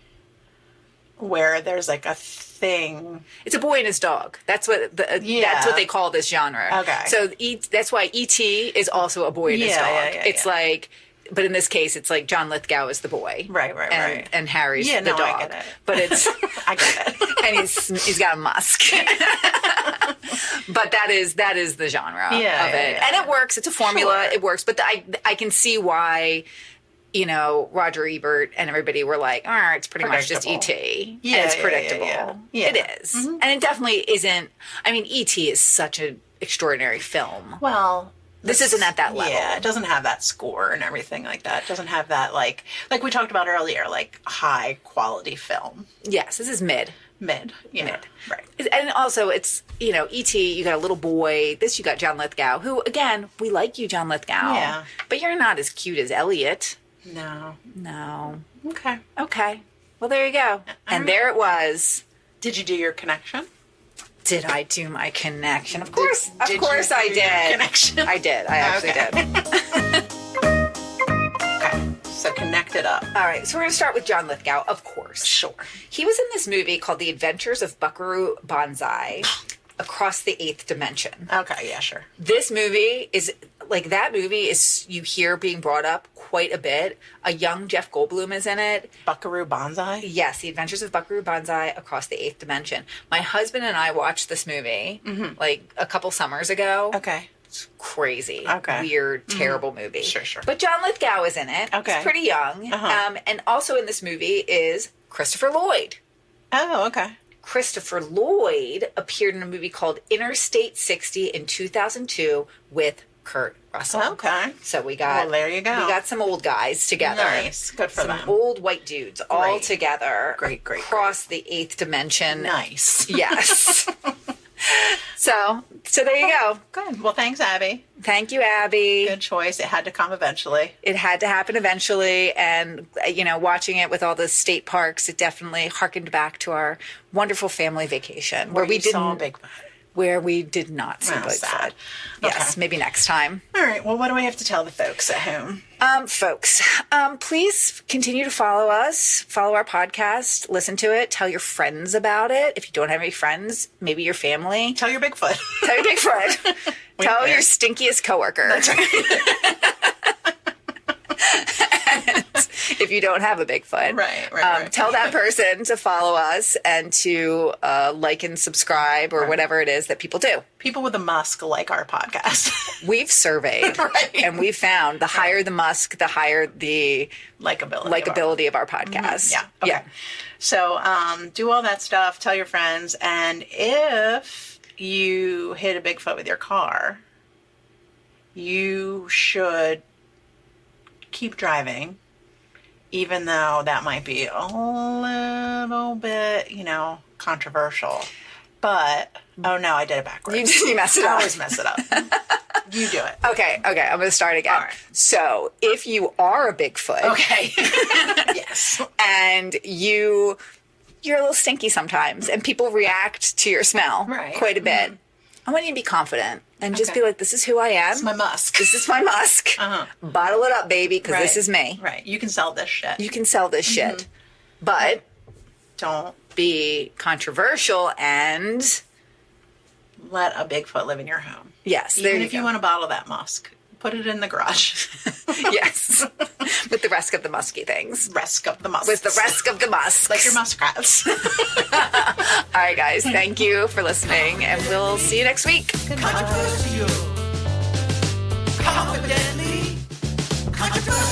Speaker 1: where there's like a thing.
Speaker 2: It's a boy and his dog. That's what that's what they call this genre.
Speaker 1: Okay.
Speaker 2: So that's why E.T. is also a boy and his dog. It's like, but in this case, it's like John Lithgow is the boy.
Speaker 1: Right.
Speaker 2: And Harry's the dog.
Speaker 1: I get it.
Speaker 2: But it's
Speaker 1: I get it.
Speaker 2: And he's got a musk. But that is the genre of it.
Speaker 1: Yeah.
Speaker 2: And it works. It's a formula. Sure. It works. But I can see why, Roger Ebert and everybody were like, it's pretty much just E.T.
Speaker 1: Yeah.
Speaker 2: And it's predictable.
Speaker 1: Yeah.
Speaker 2: It is. Mm-hmm. And it definitely isn't. I mean, E.T. is such an extraordinary film.
Speaker 1: Well,
Speaker 2: this isn't at that level.
Speaker 1: Yeah, it doesn't have that score and everything like that. It doesn't have that, like we talked about earlier, like high quality film.
Speaker 2: Yes, this is mid.
Speaker 1: Mid. Right.
Speaker 2: And also it's, E.T., you got a little boy. This, you got John Lithgow, who, again, we like you, John Lithgow.
Speaker 1: Yeah.
Speaker 2: But you're not as cute as Elliot.
Speaker 1: No.
Speaker 2: Okay. Well, there you go. And there it was.
Speaker 1: Did you do your connection?
Speaker 2: Did I do my connection? Of course. I did.
Speaker 1: Connection?
Speaker 2: I did. I actually did.
Speaker 1: Okay. So connect it up.
Speaker 2: All right. So we're going to start with John Lithgow, of course.
Speaker 1: Sure.
Speaker 2: He was in this movie called The Adventures of Buckaroo Banzai. Across the Eighth Dimension.
Speaker 1: Okay, yeah, sure.
Speaker 2: This movie is like, that movie is, you hear being brought up quite a bit. A young Jeff Goldblum is in it.
Speaker 1: Buckaroo Banzai?
Speaker 2: Yes, The Adventures of Buckaroo Banzai Across the Eighth Dimension. My husband and I watched this movie like a couple summers ago.
Speaker 1: Okay.
Speaker 2: It's crazy.
Speaker 1: Okay.
Speaker 2: Weird, terrible movie.
Speaker 1: Sure.
Speaker 2: But John Lithgow is in it.
Speaker 1: Okay.
Speaker 2: He's pretty young. And also in this movie is Christopher Lloyd.
Speaker 1: Oh, okay.
Speaker 2: Christopher Lloyd appeared in a movie called Interstate 60 in 2002 with Kurt Russell.
Speaker 1: Okay.
Speaker 2: So we got,
Speaker 1: well, there you go.
Speaker 2: We got some old guys together.
Speaker 1: Nice. Good for them.
Speaker 2: Some old white dudes all together.
Speaker 1: Great.
Speaker 2: Across the eighth dimension.
Speaker 1: Nice.
Speaker 2: Yes. So there you go.
Speaker 1: Good. Well, thanks, Abby.
Speaker 2: Thank you, Abby.
Speaker 1: Good choice. It had to come eventually.
Speaker 2: It had to happen eventually. And, you know, watching it with all the state parks, it definitely harkened back to our wonderful family vacation
Speaker 1: Where we saw Bigfoot.
Speaker 2: Where we did not see Bigfoot.
Speaker 1: Sad.
Speaker 2: Yes,
Speaker 1: Okay.
Speaker 2: maybe next time.
Speaker 1: All right. Well, what do I have to tell the folks at home?
Speaker 2: Folks, please continue to follow us, follow our podcast, listen to it, tell your friends about it. If you don't have any friends, maybe your family.
Speaker 1: Tell your Bigfoot.
Speaker 2: Tell your Bigfoot. Tell your stinkiest coworker.
Speaker 1: That's right.
Speaker 2: If you don't have a Bigfoot.
Speaker 1: Right.
Speaker 2: Tell that person to follow us and to like and subscribe or whatever it is that people do.
Speaker 1: People with a musk like our podcast.
Speaker 2: We've surveyed and we found the higher the musk, the higher the likability of our podcast.
Speaker 1: Yeah. Okay. Yeah. So do all that stuff. Tell your friends. And if you hit a Bigfoot with your car, you should keep driving. Even though that might be a little bit, controversial. But, oh no, I did it backwards.
Speaker 2: You messed it up.
Speaker 1: I always mess it up. You do it.
Speaker 2: Okay, I'm going to start again.
Speaker 1: All right.
Speaker 2: So, if you are a Bigfoot.
Speaker 1: Okay. Yes.
Speaker 2: And you're a little stinky sometimes, and people react to your smell quite a bit. Mm-hmm. I want you to be confident and just be like, this is who I am.
Speaker 1: This is my musk.
Speaker 2: This is my musk. Bottle it up, baby, because this is me.
Speaker 1: Right. You can sell this shit.
Speaker 2: You can sell this shit. But
Speaker 1: don't
Speaker 2: be controversial and
Speaker 1: let a Bigfoot live in your home.
Speaker 2: Yes.
Speaker 1: Even if you want to bottle that musk, put it in the garage.
Speaker 2: Yes. With the rest of the musky things.
Speaker 1: Rest of the musks.
Speaker 2: With the rest of the musks.
Speaker 1: Like your muskrats.
Speaker 2: All right, guys. Thank you for listening, and we'll see you next week.
Speaker 3: Controversial. Confidently. Controversial.